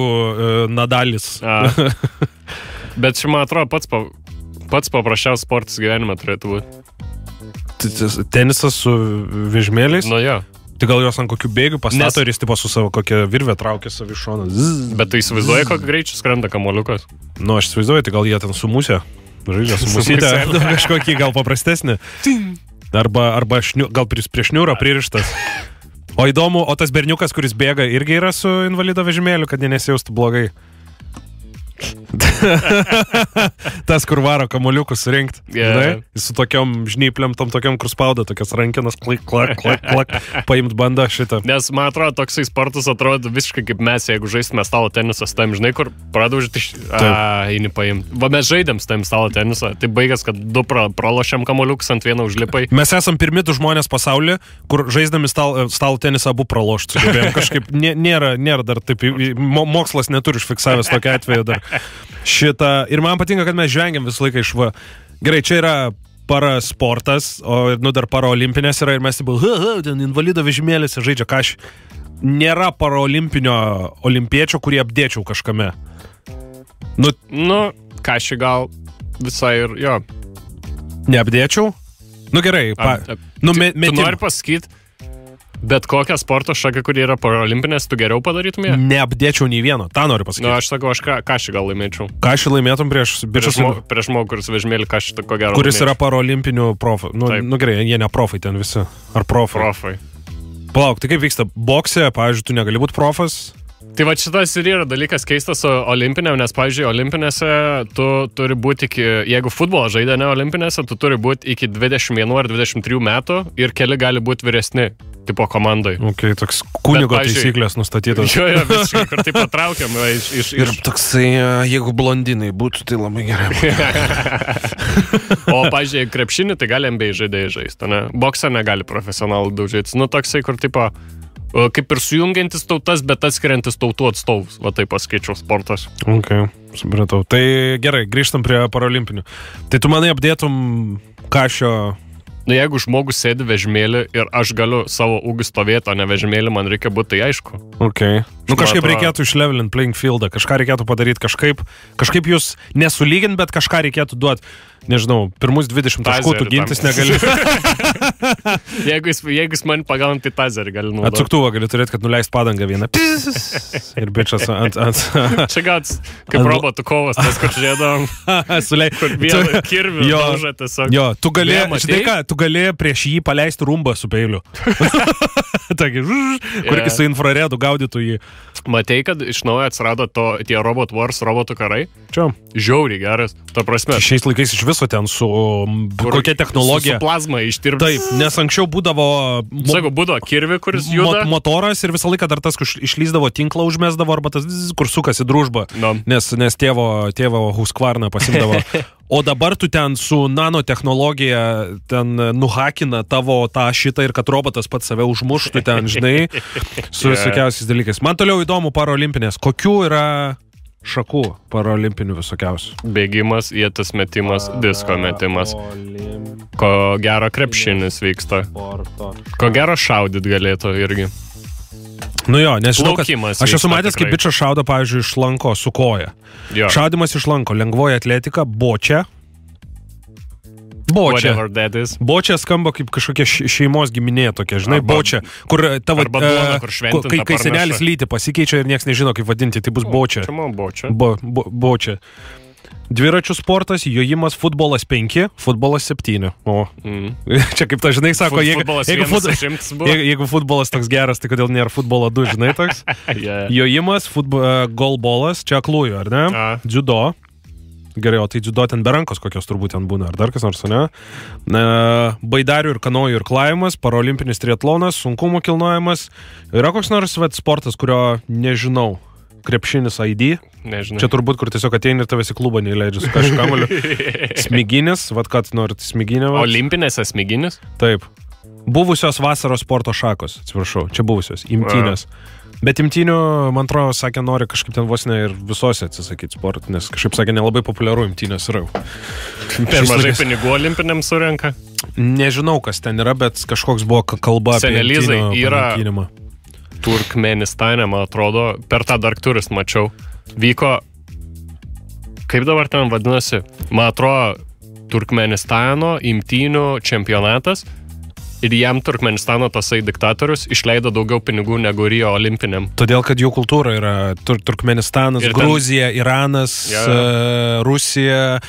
Nadalis. Bet čia, man atrodo, pats paprasčiausias sportas gyvenime turėtų būti. Tenisas su vežimėliais? Nu jo. Tai gal jos ant kokių bėgių pastato ir jis tipo su savo kokią virvę traukia savi šoną. Bet tu įsivaizduoji, kokį greičių skrenda kamuoliukas? Nu, aš įsivaizduoju, tai gal jie ten sumusė. Žaidžia sumusytę, kažkokį gal paprastesnį. Arba gal prie šniūro pririštas. O įdomu, o tas berniukas, kuris bėga, irgi yra su invalido vežimėliu, kad nesijaustų blogai. Tas, kur varo kamuoliukus surinkti. Yeah. Su tokiom žnyplėm, tokiom, kur spauda, tokias rankinas, klak, paimt bandą šitą. Nes, man atrodo, toksai sportas atrodo visiškai kaip mes, jeigu žaistume stalo tenisą su tam, žinai, kur pradaužyti, eini paimt. Va, mes žaidėm su tam stalo tenisą, tai baigęs, kad du pralošiam kamuoliukus, ant vieno užlipai. Mes esam pirmi du žmonės pasaulyje, kur žaisdami stalo tenisą abu pralošti sugebėjom. Kažkaip nėra dar taip, mokslas neturi užfiksavęs tokį atveju dar. Šitą. Ir man patinka, kad mes žvengiam visą laiką iš Gerai, čia yra parasportas, o dar paraolimpinės yra ir mes ten invalido vežimėlėse žaidžia kažkai. Nėra paraolimpinio olimpiečio, kurį apdėčiau kažkame. Nu, kažkai gal visai ir jo. Neapdėčiau? Nu gerai. Tu nori pasakyti, bet kokią sporto šaką, kuri yra paralimpinės, tu geriau padarytum ją? Neapdėčiau nei vieno, tą noriu pasakyti. Nu, aš sakau, aš kažkai gal laimėčiau. Kažkai laimėtum prieš žmogų, kuris vežmėlį kažkai ko gero. Kuris yra paralimpinių profai. Nu gerai, jie ne profai ten visi. Ar profai? Palauk, tai kaip vyksta? Bokse, pavyzdžiui, tu negali būti profas? Tai va šitas ir yra dalykas keistas su olimpinėm, nes, pavyzdžiui, olimpinėse tu turi būti jeigu futbolą žaidė ne olimpinėse, tu turi būti iki 21 ar 23 metų ir keli gali būti vyresni, tipo komandai. Ok, toks kunigo taisyklės nustatytos. Jo, visiškai, kur taip patraukiam iš... Ir toksai, jeigu blondinai būtų, tai labai gerai. O, pavyzdžiui, krepšinį tai gali NBA žaidėjai žaisti, ne? Boksą negali profesionalų daužyti. Nu, toksai, kur tipo... Kaip ir sujungiantis tautas, bet atskiriantis tautų atstovus. Va taip paskaičiau sportas. Ok, supratau. Tai gerai, grįžtam prie paralimpinių. Tai tu manai apdėtum kažio... Nu, jeigu žmogus sėdi vežimėlį ir aš galiu savo ūgį stovėti, o ne vežimėlį, man reikia būti, tai aišku. Ok. Nu, kažkaip reikėtų išlevelint playing fieldą, kažką reikėtų padaryti, kažkaip jūs nesulyginti, bet kažką reikėtų duoti. Nežinau, pirmus 20 taškų tu gintis negali. Jeigu jis man pagauna, tai tazerį gali naudoti. Atsuktuvą gali turėti, kad nuleist padangą vieną. Ir bičas ant... Čia gats, kaip robotų kovas, tas, kur žiedom. Kur vieną kirvių daužą tiesiog. Jo, tu gali prieš jį paleisti rumbą su peiliu. Kur su infraredu gaudytų jį. Matei, kad iš naujo atsirado tie Robot Wars, robotų karai? Čia. Žiauriai geras. Ta prasme. Šiais laikais iš viso ten su kokia technologija. Su plazma ištirpti. Taip, nes anksčiau būdavo... Būdavo kirvi, kuris juda. Motoras ir visą laiką dar tas, kur išlysdavo tinklą užmesdavo, arba tas, kur sukasi družba. No. Nes tėvo Husqvarna pasimdavo. O dabar tu ten su nanotechnologija ten nuhakina tavo tą šitą ir kad robotas pats save užmuštų ten, žinai, su visokiausiais dalykais. Man toliau įdomu paraolimpinės. Kokių yra šakų paraolimpinių visokiausių? Bėgimas, ietis metimas, disko metimas. Ko gero krepšinis vyksta. Ko gero šaudyt galėtų irgi. Nu jo, nes žinau, kad aš esu matęs, kaip bičas šaudo, pavyzdžiui, iš lanko su koja. Jo. Šaudimas iš lanko, lengvoji atletika, bočia. Bočia skamba kaip kažkokia šeimos giminė tokia, žinai, bočia, kur tavo, kai senelis lyti pasikeičia ir nieks nežino, kaip vadinti, tai bus bočia. Bočia. Dviračių sportas, jojimas, futbolas 5, futbolas 7. O. Čia kaip ta, žinai, sako, jeigu futbolas toks geras, tai kodėl nėra futbolo 2, žinai, toks? Jojimas, golbolas, čia aklųjų, ar ne? Dziudo. Gerai, o tai dziudo ten be rankos kokios turbūt ten būna, ar dar kas nors, ne? Baidarių ir kanojų ir klavimas, parolimpinis triatlonas, sunkumų kilnojimas. Yra koks nors sportas, kurio nežinau. Krepšinis ID. Nežinau. Čia turbūt, kur tiesiog ateini ir tavęs į klubą neįleidžia su kažkamaliu. Smiginis, vat kad norit smiginę. Olimpinėse smiginis? Taip. Buvusios vasaros sporto šakos, atsiprašau, čia buvusios, imtynės. Bet imtynių, man atrodo, sakė, nori kažkaip ten vos ne ir visose atsisakyti sport, nes kažkaip sakė, nelabai populiaru imtynės yra. Per mažai pinigų olimpiniam surenka? Nežinau, kas ten yra, bet kažkoks buvo kalba apie Senelizai yra panaikinimą. Turkmenistane, man atrodo, per tą Dark Tourist mačiau. Vyko, kaip dabar ten vadinasi, man atrodo, Turkmenistano imtynių čempionatas ir jam Turkmenistano tasai diktatorius išleido daugiau pinigų negu Rio olimpiniam. Todėl, kad jų kultūra yra Turkmenistanas, Gruzija, Iranas, Rusija.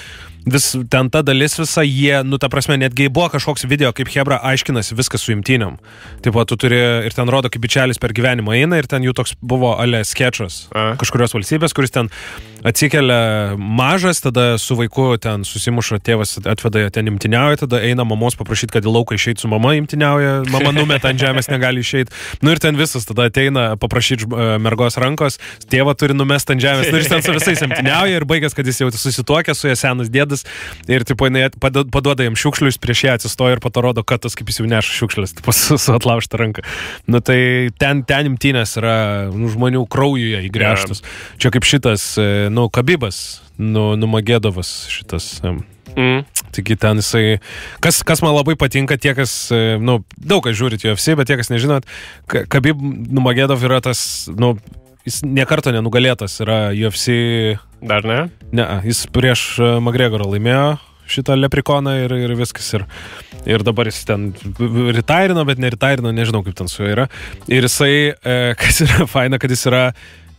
Vis ten ta dalis visa, jie, ta prasme, netgi buvo kažkoks video, kaip Hebra aiškinasi viskas su imtynėm. Taip pat tu turi, ir ten rodo, kaip bičelis per gyvenimą eina, ir ten jų toks buvo skečas kažkurios valstybės, kuris ten atsikelia mažas, tada su vaiku ten susimuša, tėvas atveda ten imtyniauja, tada eina mamos paprašyti, kad į lauką išeit su mama imtyniauja, mama numeta ant žemės, negali išeit. Ir ten visas, tada ateina paprašyti mergos rankos, tėvą turi numesti ant žemės, ir ten su visais imtyniauja ir baigęs, kad jis jau susituokė su ja senas dėdas. Ir tipo, paduoda jam šiukšlius, prieš ją atsistoja ir patarodo, kad tas kaip jis jau neša šiukšlius, tipo, su atlaužta ranka. Tai ten imtynės yra žmonių kraujuje įgręžtas. Čia kaip šitas, Kabibas, Numagedovas šitas. Taigi ten jisai, kas man labai patinka, tie, kas, daug kas žiūrit UFC, bet tie, kas nežinot, Kabib Numagedov yra tas, jis niekarto nenugalėtas, yra UFC. Dar ne? Ne, jis prieš McGregorą laimėjo šitą leprikoną ir viskas. Ir dabar jis ten retairino, bet neretairino, nežinau kaip ten su juo yra. Ir jisai, kas yra faina, kad jis yra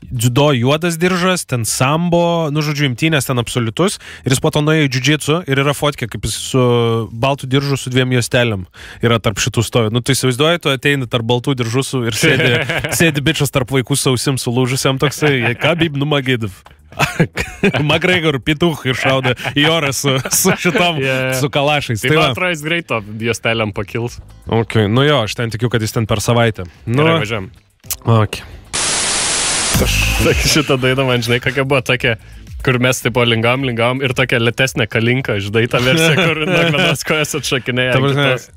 dziudo juodas diržas, ten sambo, žodžiu, imtynės ten absoliutus. Ir jis po to nuėjo į džiudžitsu ir yra fotkė, kaip jis su baltų diržu su 2 juostelėm yra tarp šitų stovi. Tai įsivaizduoji, tu ateini tarp baltų diržų ir sėdi bičas tarp vaikų sausim sulūžusiam toksai, Kabib Numagedov. McGregor pituch ir šauda į orą su šitom, su kalašais. Tai man atrodo, jis greito juostelėm pakils. Ok, aš ten tikiu, kad jis ten per savaitę. Gerai, važiam. Ok. Šitą dainą man, žinai, kokia buvo tokia, kur mes taip lingam ir tokia lėtesnė kalinka, žinai, ta versija, kur nuo vienos kojas atšakinėja kitos.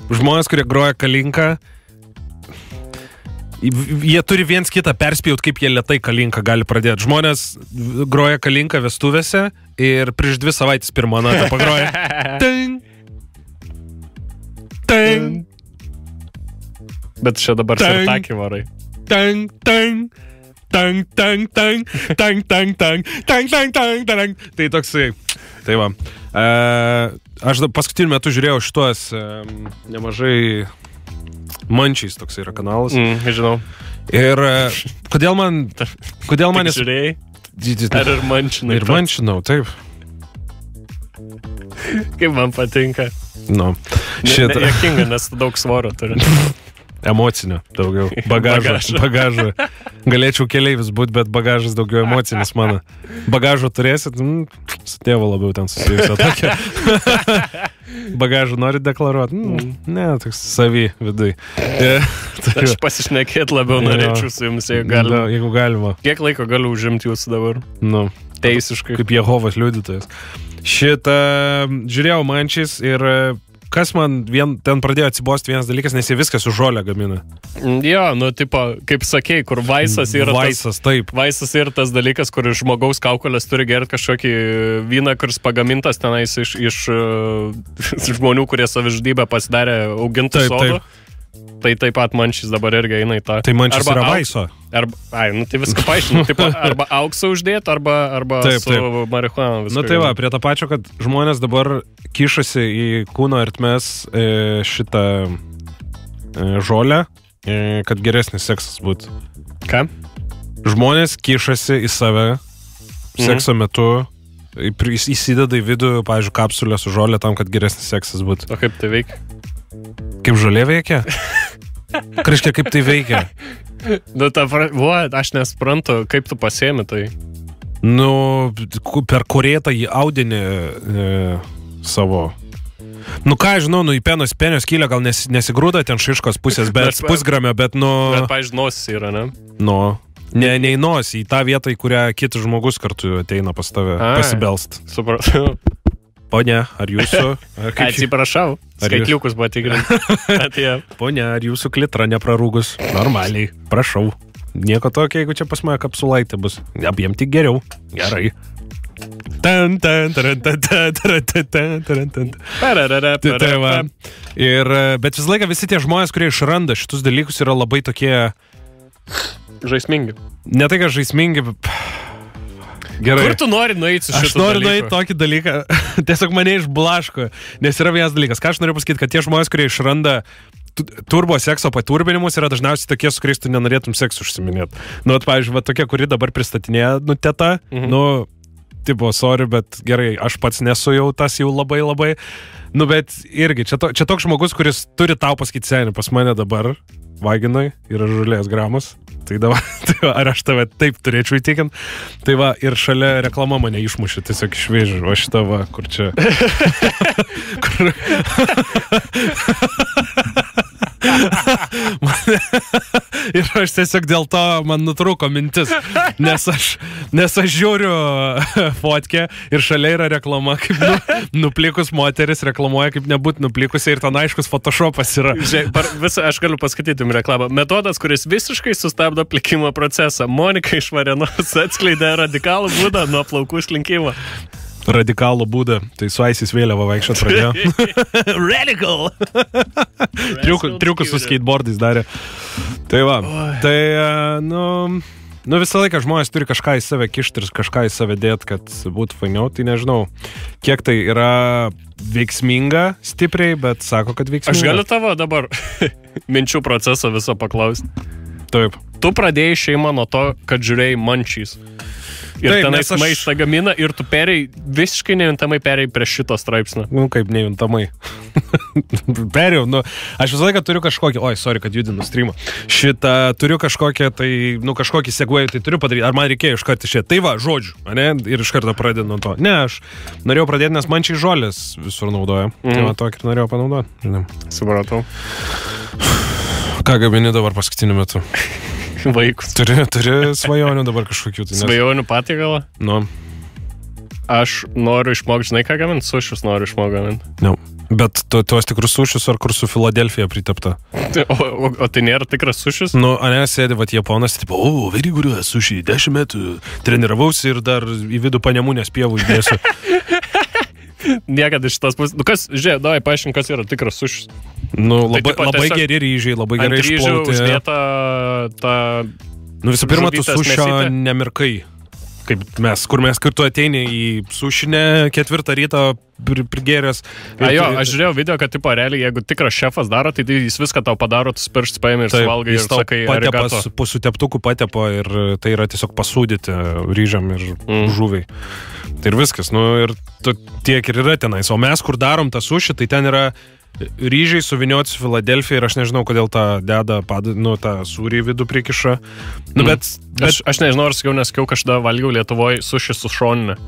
Žmonės, kurie groja kalinką, jie turi viens kitą perspėjot, kaip jie lėtai kalinką gali pradėti. Žmonės groja kalinką vestuvėse ir prieš 2 savaitės pirmą natą pagroja. Ting! Ting! Bet čia dabar sartakį varai. Tang, tang, tang, tang, tang, tang, tang, tang, tang, tang, tang, tang. Tai toksai. Tai va. Aš paskutiniu metu žiūrėjau šitos nemažai Mančiais toksai yra kanalas. Žinau. Ir kodėl man jis... Žiūrėjai? Ar ir mančinai? Ir mančinau, taip. Kaip man patinka. Jokinga, nes daug svorio turi. Emocinio daugiau. Bagažo. Galėčiau keleivis būti, bet bagažas daugiau emocinis mano. Bagažo turėsit, su tėvu labiau ten susijusio tokia. Bagažą nori deklaruoti? Ne, toks savy vidui. Aš pasišnekėti labiau norėčiau su jums, jeigu galima. Kiek laiko galiu užimti jūsų dabar? Teisiškai. Kaip Jehovos liudytojas. Šitą žiūrėjau Mančiais ir kas man ten pradėjo atsibosti vienas dalykas, nes jie viską su žolę gamina. Jo, tipo, kaip sakei, kur vaisas yra vaisas yra tas dalykas, kur žmogaus kaukolės turi gerti kažkokį vyną, kuris pagamintas tenais iš žmonių, kurie savižudybę pasidarė augintų sodų. Tai taip pat Mančys dabar irgi eina į tą. Tai Mančys yra vaiso. Tai viską paaiškinu. Arba auksą uždėti, arba su marihuana. Tai va, prie to pačio, kad žmonės dabar kišasi į kūno ertmes šitą žolę, kad geresnis seksas būtų. Ką? Žmonės kišasi į save sekso metu įsideda į vidų, pavyzdžiui, kapsulę su žolė tam, kad geresnis seksas būtų. O kaip tai veikia? Kaip žolė veikia? Kažkiek kaip tai veikia? Nu, aš nesprantu, kaip tu pasiemi tai. Nu, per korėtą į audinį savo. Nu ką, žinau, į penio skylę gal nesigrūda ten šiškos pusės, bet pusgramio, bet Bet, pavyzdžiui, nosis yra, ne? Ne į nosį, į tą vietą, į kurią kitas žmogus kartu ateina pas tave pasibelst. Supratau. Ponia, ar jūsų... Atsiprašau, skaitliukus patikrinti. Ponia, ar jūsų klitra neprarūgus? Normaliai, prašau. Nieko tokio, jeigu čia pas mane kapsulaitė bus. Abiem tik geriau. Gerai. Bet vis laiką visi tie žmonės, kurie išranda šitus dalykus, yra labai tokie... Žaismingi. Ne tai, kad žaismingi, bet... Gerai. Kur tu nori nueiti su šitu dalyku? Aš noriu nueiti tokį dalyką. Tiesiog mane išblaško. Nes yra vienas dalykas. Ką aš noriu pasakyti, kad tie žmonės, kurie išranda turbo sekso paturbinimus, yra dažniausiai tokie, su kuriais tu nenorėtum seksu užsiminėti. Nu, pavyzdžiui, tokie, kuri dabar pristatinėja, teta, tipo, sorry, bet gerai, aš pats nesu jau tas jau labai. Nu, bet irgi, čia toks žmogus, kuris turi tau pasakyti, seniai, pas mane dabar vaginai yra žulės gramus. Tai dabar, ar aš tave taip turėčiau įtikinti? Tai va, ir šalia reklama mane išmušė, tiesiog išvėžiu, o šitą va, kur čia... Ir aš tiesiog dėl to man nutrūko mintis, nes aš žiūriu fotkę ir šalia yra reklama, kaip nuplikus moteris reklamuoja, kaip nebūt nuplikusi ir ten aiškus photoshopas yra. Aš galiu paskaityti jums reklamą. Metodas, kuris visiškai sustabdo plikimo procesą. Monika iš Varėnos atskleidė radikalų būdą nuo plaukų slinkimo. Radikalų būdą. Tai su ISIS vėliava vaikščiot pradėjo. Radical! Triukus su skateboardais darė. Tai va. Tai, nu visą laiką žmonės turi kažką į save kišti ir kažką į save dėti, kad būtų fainiau. Tai nežinau, kiek tai yra veiksminga stipriai, bet sako, kad veiksminga. Aš galiu tavo dabar minčių proceso viso paklausti. Taip. Tu pradėjai šeimą nuo to, kad žiūrėjai Munchies. Ir taip, tenais maistą gamina ir tu visiškai nejuntamai perėjai prie šito straipsnio. Nu, kaip nejuntamai. Perėjau, aš visą laiką turiu kažkokį, sorry, kad judinu streamą. Turiu kažkokią, kažkokį segway, tai turiu padaryti. Ar man reikėjo iš karto išėti? Tai va, žodžiu, ne? Ir iš karto pradedu nuo to. Ne, aš norėjau pradėti, nes man čia žolės visur naudoja. Tai va, tokį ir norėjau panaudoti. Supratau. Ką gamini dabar paskutiniu metu? Vaikus. Turi svajonių dabar kažkokių. Tai svajonių patiekalą? Nu. Aš noriu išmokti, žinai ką gaminti? Sušius noriu išmokti gaminti. No. Bet tuos tikrus sušius ar kur su Filadelfija pritepta? O tai nėra tikras sušius? Nu, sėdi, Japonas, tipo, very good sushi, 10 metų treniravausi ir dar į vidų Panemunės pievų įdėsiu. Niekada iš tos pusės. Kas, žiūrėk, davai paaiškink, kas yra tikras sušis. Labai geri ryžiai, labai gerai išplauti. Ant ryžių uždėta ta... visų pirma, tu sušio nemirkai. Kur tu ateini į sušinę 4 ryto prigėręs. Aš žiūrėjau video, kad tipo realiai, jeigu tikras šefas daro, tai jis viską tau padaro, tu pirštus paėmė ir suvalgai ir sakai arigato. Po suteptukų patepo ir tai yra tiesiog pasūdyti ryžiam ir žuviai. Tai ir viskas, ir tiek ir yra tenais. O mes, kur darom tą sušį, tai ten yra ryžiai suvinioti su Filadelfija ir aš nežinau, kodėl tą deda, tą sūrį vidų prikiša. Bet... Aš nežinau, ar nesakiau, kažkada valgiau Lietuvoje sušį su šoninė.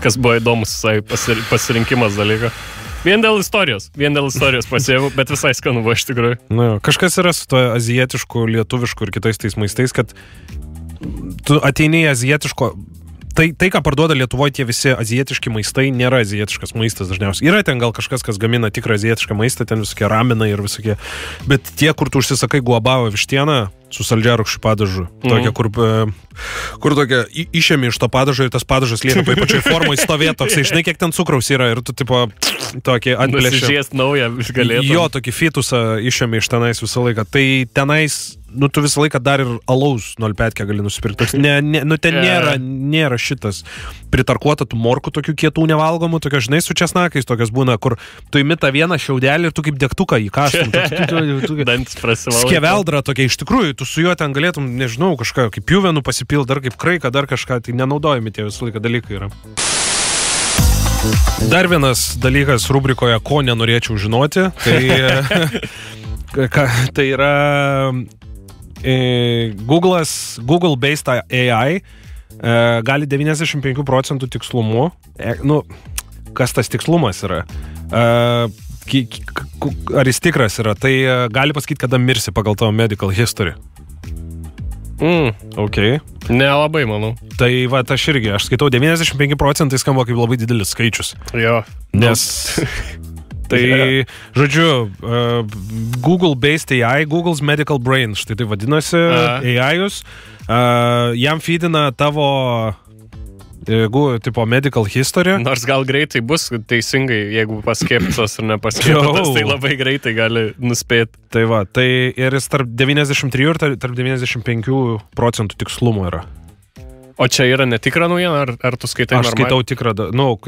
Kas buvo įdomus pasirinkimas dalyko. Vien dėl istorijos pasiėmiau, bet visai skanu buvo iš tikrųjų. Kažkas yra su to azijietišku, lietuvišku ir kitais tais maistais, kad tu ateini į azijietiško... Tai, ką parduoda Lietuvoje tie visi azijietiški maistai, nėra azijietiškas maistas dažniausiai. Yra ten gal kažkas, kas gamina tikrą azijietišką maistą, ten visokie raminai ir visokie. Bet tie, kur tu užsisakai guabavo vištieną su saldžiarūkščiu padažu, tokia, kur tokia išėmi iš to padažo ir tas padažas lieka pačioj formai stovėt toksai. Žinai, kiek ten cukraus yra ir tu tipo tokį atplėšė. Nusižiest naują galėtum. Jo, tokį fitusą išėmi iš tenais visą laiką. Tai tenais nu, tu visą laiką dar ir alaus 0,5 gali nusipirkti. Nu, ten nėra šitas pritarkuota tų morkų tokių kietų nevalgomų, tokios, žinai, su česnakais, tokios būna, kur tu imi tą vieną šiaudelį ir tu kaip degtuką įkastum. Dantis prasivalai. Skeveldra tokia, iš tikrųjų, tu su juo ten galėtum, nežinau, kažką kaip pjuvenų pasipilt, dar kaip kraiką, dar kažką, tai nenaudojami tie visą laiką dalykai yra. Dar vienas dalykas rubrikoje, ko nenorėčiau žinoti, tai yra Google-based AI gali 95% tikslumu. Nu, kas tas tikslumas yra? Ar jis tikras yra? Tai gali pasakyti, kada mirsi pagal tavo medical history. Okay. Nelabai, manau. Tai va, aš skaitau 95% skamba kaip labai didelis skaičius. Jo. Nes, tai, žodžiu, Google-based AI, Google's Medical Brain, štai tai vadinasi AI-us, jam feedina tavo tipo medical history. Nors gal greitai bus teisingai, jeigu paskėptas ar nepaskėptas, tai labai greitai gali nuspėti. Tai va, tai ir jis tarp 93 ir tarp 95% tikslumo yra. O čia yra netikra naujiena, ar tu skaitai normaliai? Aš skaitau tikrą,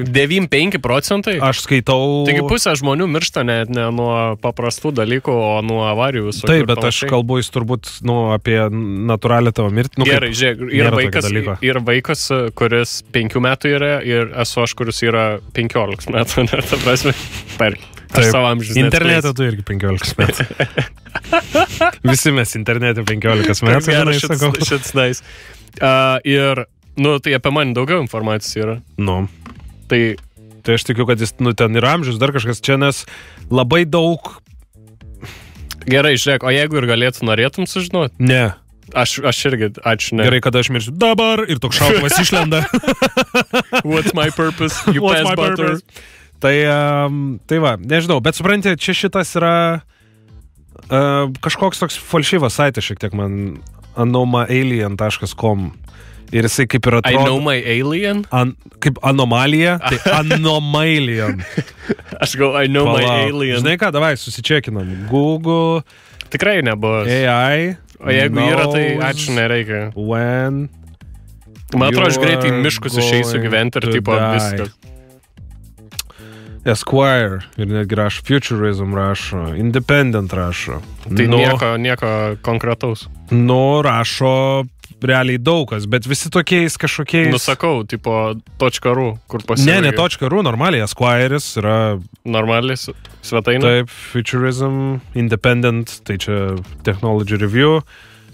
95%? Aš skaitau... Taigi pusė žmonių miršta ne nuo paprastų dalykų, o nuo avarijų. Taip, bet aš kalbu jis turbūt apie natūralią tavo mirtį. Gerai, žiūrėk, yra vaikas, kuris 5 metų yra ir esu aš, kuris yra 15 metų. Ta prasme, aš savo amžius. Internete tu irgi 15 metų. Visi mes internete 15 metų. Gerai, šits nice. Ir, nu, tai apie mane daugiau informacijos yra. Nu. Tai aš tikiu, kad jis, nu, ten yra amžius, dar kažkas čia, nes labai daug... Gerai, žiūrėk, o jeigu ir norėtum sužinoti? Ne. Aš irgi, ačiū, ne. Gerai, kada aš mirsiu dabar ir toks šautuvas išlenda. What's my purpose? You pass butter. Tai va, nežinau, bet supranti, čia šitas yra kažkoks toks falšyvas saitas šiek tiek man... anomalien.com ir jisai kaip ir atrodo... I know my alien? Kaip anomalija, tai anomalien. Aš I know my alien. Žinai ką, davai, susičekinam. Google... Tikrai nebuvo. AI... O jeigu yra, tai ačiū nereikia. When... Man atrodo, aš greitai miškus išeisiu gyventi ir tipo viskas. Esquire ir netgi rašo, Futurism rašo, Independent rašo. Tai nieko konkretaus. Nu, rašo realiai daugas, bet visi tokiais kažkokiais... Nusakau, tipo .ru, kur pasivaigia. Ne .ru, normaliai, Esquire'is yra... Normaliai svetainė? Taip, Futurism, Independent, tai čia Technology Review,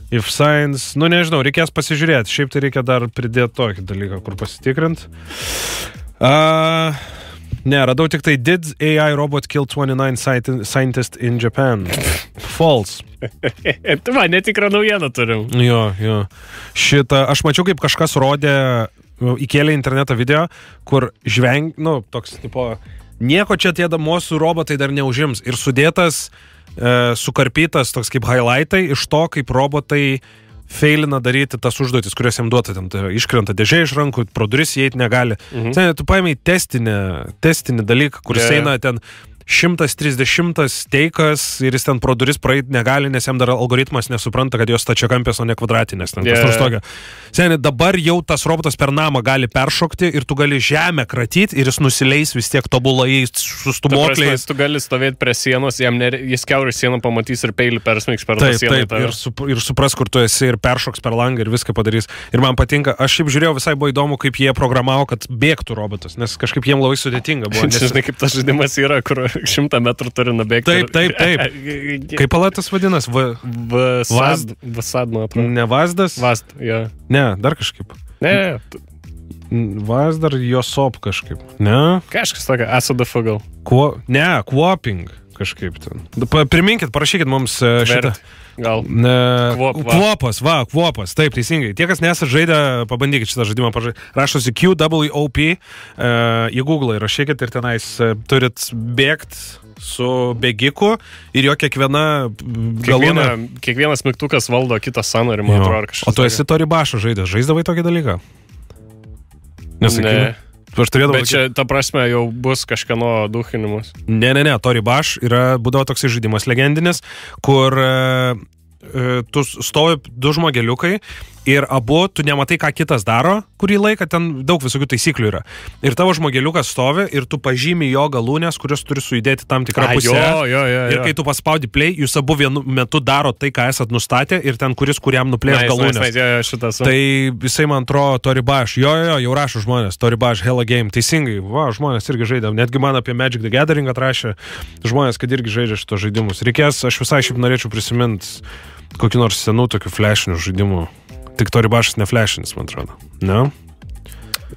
If Science, nu nežinau, reikės pasižiūrėti, šiaip tai reikia dar pridėti tokį dalyką, kur pasitikrint. Ne, radau tik tai Did AI robot kill 29 scientists in Japan? False. Tu man netikrą naujieną turim. Jo. Šitą, aš mačiau, kaip kažkas rodė, įkėlė internetą video, kur toks, tipo, nieko čia tie mūsų robotai dar neužims. Ir sudėtas, sukarpytas toks kaip highlightai iš to, kaip robotai feilina daryti tas užduotis, kurios jam duota, ten iškrenta dėžė iš rankų, pro duris įeiti negali. Tu paėmai testinį dalyką, kuris eina ten 130 teikas ir jis ten pro duris praeiti negali, nes jam dar algoritmas nesupranta, kad jos stačiakampės, o ne kvadratinės. Seniai, dabar jau tas robotas per namą gali peršokti ir tu gali žemę kratyti ir jis nusileis vis tiek tobulai su stūmokliais. Tu gali stovėti prie sienos, jis kiaurį sieną pamatys ir peilį persmeiks per tą sieną. Taip, ir supras, kur tu esi ir peršoks per langą ir viską padarys. Ir man patinka, aš šiaip žiūrėjau, visai buvo įdomu, kaip jie programavo, kad bėgtų robotas, nes kažkaip jiem labai sudėtinga buvo. Žinai, kaip tas žaidimas yra, kur 100 metrų turi nubėgti. Taip. Kaip palatas vadinas? Vasad, man atrodo. Ne Vazdas? Vazd, jo. Ne, dar kažkaip. Ne. Vazdar Josop kažkaip. Ne? Kažkas tokia, SDF gal. Quoping kažkaip ten. Priminkit, parašykit mums šitą. Gal. Kvopas, taip, teisingai. Tie, kas nesat žaidę, pabandykit šitą žaidimą. Rašosi QWOP, į Google rašykit ir tenais turit bėgt su bėgiku ir jo kiekviena galūnė. Kiekvienas mygtukas valdo kitą sąnarį, man atrodo. O tu esi Tori Bašą žaidęs, žaisdavai tokį dalyką? Ne. Bet čia, ta prasme, jau bus kažkieno duchinimas. Ne, Tori Baš būdavo toksai žaidimas legendinis, kur tu stovi du žmogeliukai ir abu, tu nematai, ką kitas daro, kurį laiką, ten daug visokių taisyklių yra. Ir tavo žmogeliukas stovi ir tu pažymi jo galūnės, kurios turi sujudėti tam tikrą pusę. Ir kai tu paspaudi play, jūs abu vienu metu daro tai, ką esat nustatę ir ten kuriam nuplėš galūnės. Tai visai man atrodo, Toribaš, jau rašo žmonės, Toribaš, Hella Game, teisingai, žmonės irgi žaidė, netgi man apie Magic the Gathering atrašė žmonės, kad irgi žaidžia šitos žaidimus. Reikės, aš visai šiaip norėčiau prisiminti kokį nors senų tokių flashinių žaidimų. Tik Toribašas ne flashinis, man atrodo. Ne?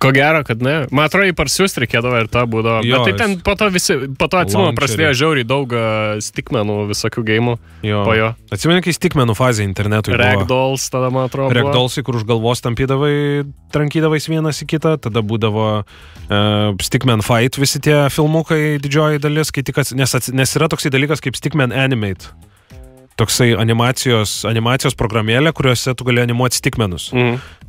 Ko gero, kad ne. Man atrodo, į parsiųst reikėdavo ir tą būdavo. Bet tai ten po to atsimenu, prasidėjo žiauriai daug stickmenų visokių gėjimų po jo. Atsimenu, kai stickmenų fazė internetui buvo. Ragdolls tada, man atrodo. Ragdollsai, kur už galvos tampydavai, trankydavais vienas į kitą, tada būdavo Stickman Fight, visi tie filmukai didžioji dalis, kai tik nes yra toksai dalykas kaip Stickman Animate. Toksai animacijos programėlė, kuriuose tu gali animuoti stickmenus.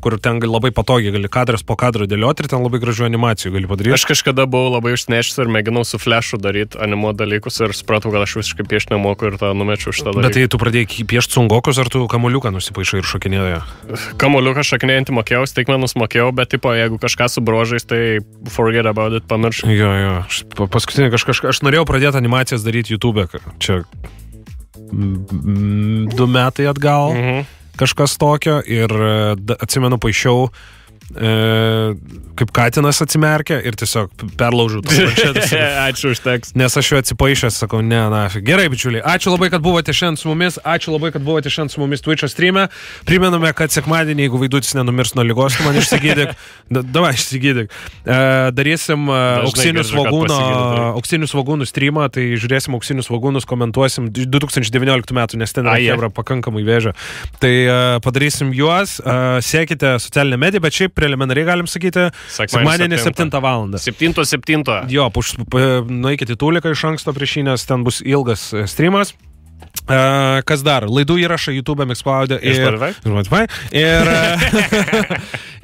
Kur ten labai patogiai gali kadras po kadro dėlioti ir ten labai gražių animacijų gali padaryti. Aš kažkada buvau labai užsinešęs ir mėginau su flashu daryti animuoti dalykus ir supratau, kad aš visiškai piešti nemoku ir tą numečiau šitą dalyką. Bet tai tu pradėjai piešti sungokus ar tu kamuoliuką nusipaišai ir šokinėjai? Kamuoliuką šokinėjantį mokėjau, stickmenus mokėjau, bet tipo, jeigu kažką su brožais, tai forget about it, pamiršau. Jo. Paskutinį aš norėjau pradėti animacijas daryti YouTube. Čia 2 metai atgal, kažkas tokio ir atsimenu, paišiau kaip katinas atsimerkia ir tiesiog perlaužiau tas planšetes. Ačiū už tekstą. Nes aš jau atsipaišęs, sakau, ne, gerai, bičiuliai. Ačiū labai, kad buvote šiandien su mumis. Ačiū labai, kad buvote šiandien su mumis Twitch'o streame. Primename, kad sekmadienį, jeigu Vaidutis nenumirs nuo ligos, tu man išsigydyk. Davai, išsigydyk. Darysim auksinių svogūnų streamą, tai žiūrėsim auksinius svogūnus, komentuosim 2019 metų, nes ten yra chebra pakankamai vėžio. Tai padarysim juos. Sekite socialinę mediją, bet šiaip preliminariai galim sakyti, sekmadienį 7 valandą. 7. Jo, nueikite į Tūliką iš anksto prieš jį, nes ten bus ilgas streamas. Kas dar? Laidų įrašą YouTube, Mixcloud'e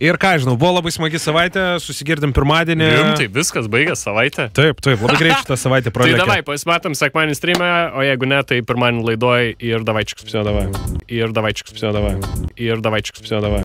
ir ką žinau, buvo labai smagi savaitė, susigirdim pirmadienį. Tai viskas baigė savaitę. Taip, labai greit šitą savaitę pralėkė. Tai davai, pasimatom sekmadienį streamą, o jeigu ne, tai pirmadienį laidoj ir davai čiks.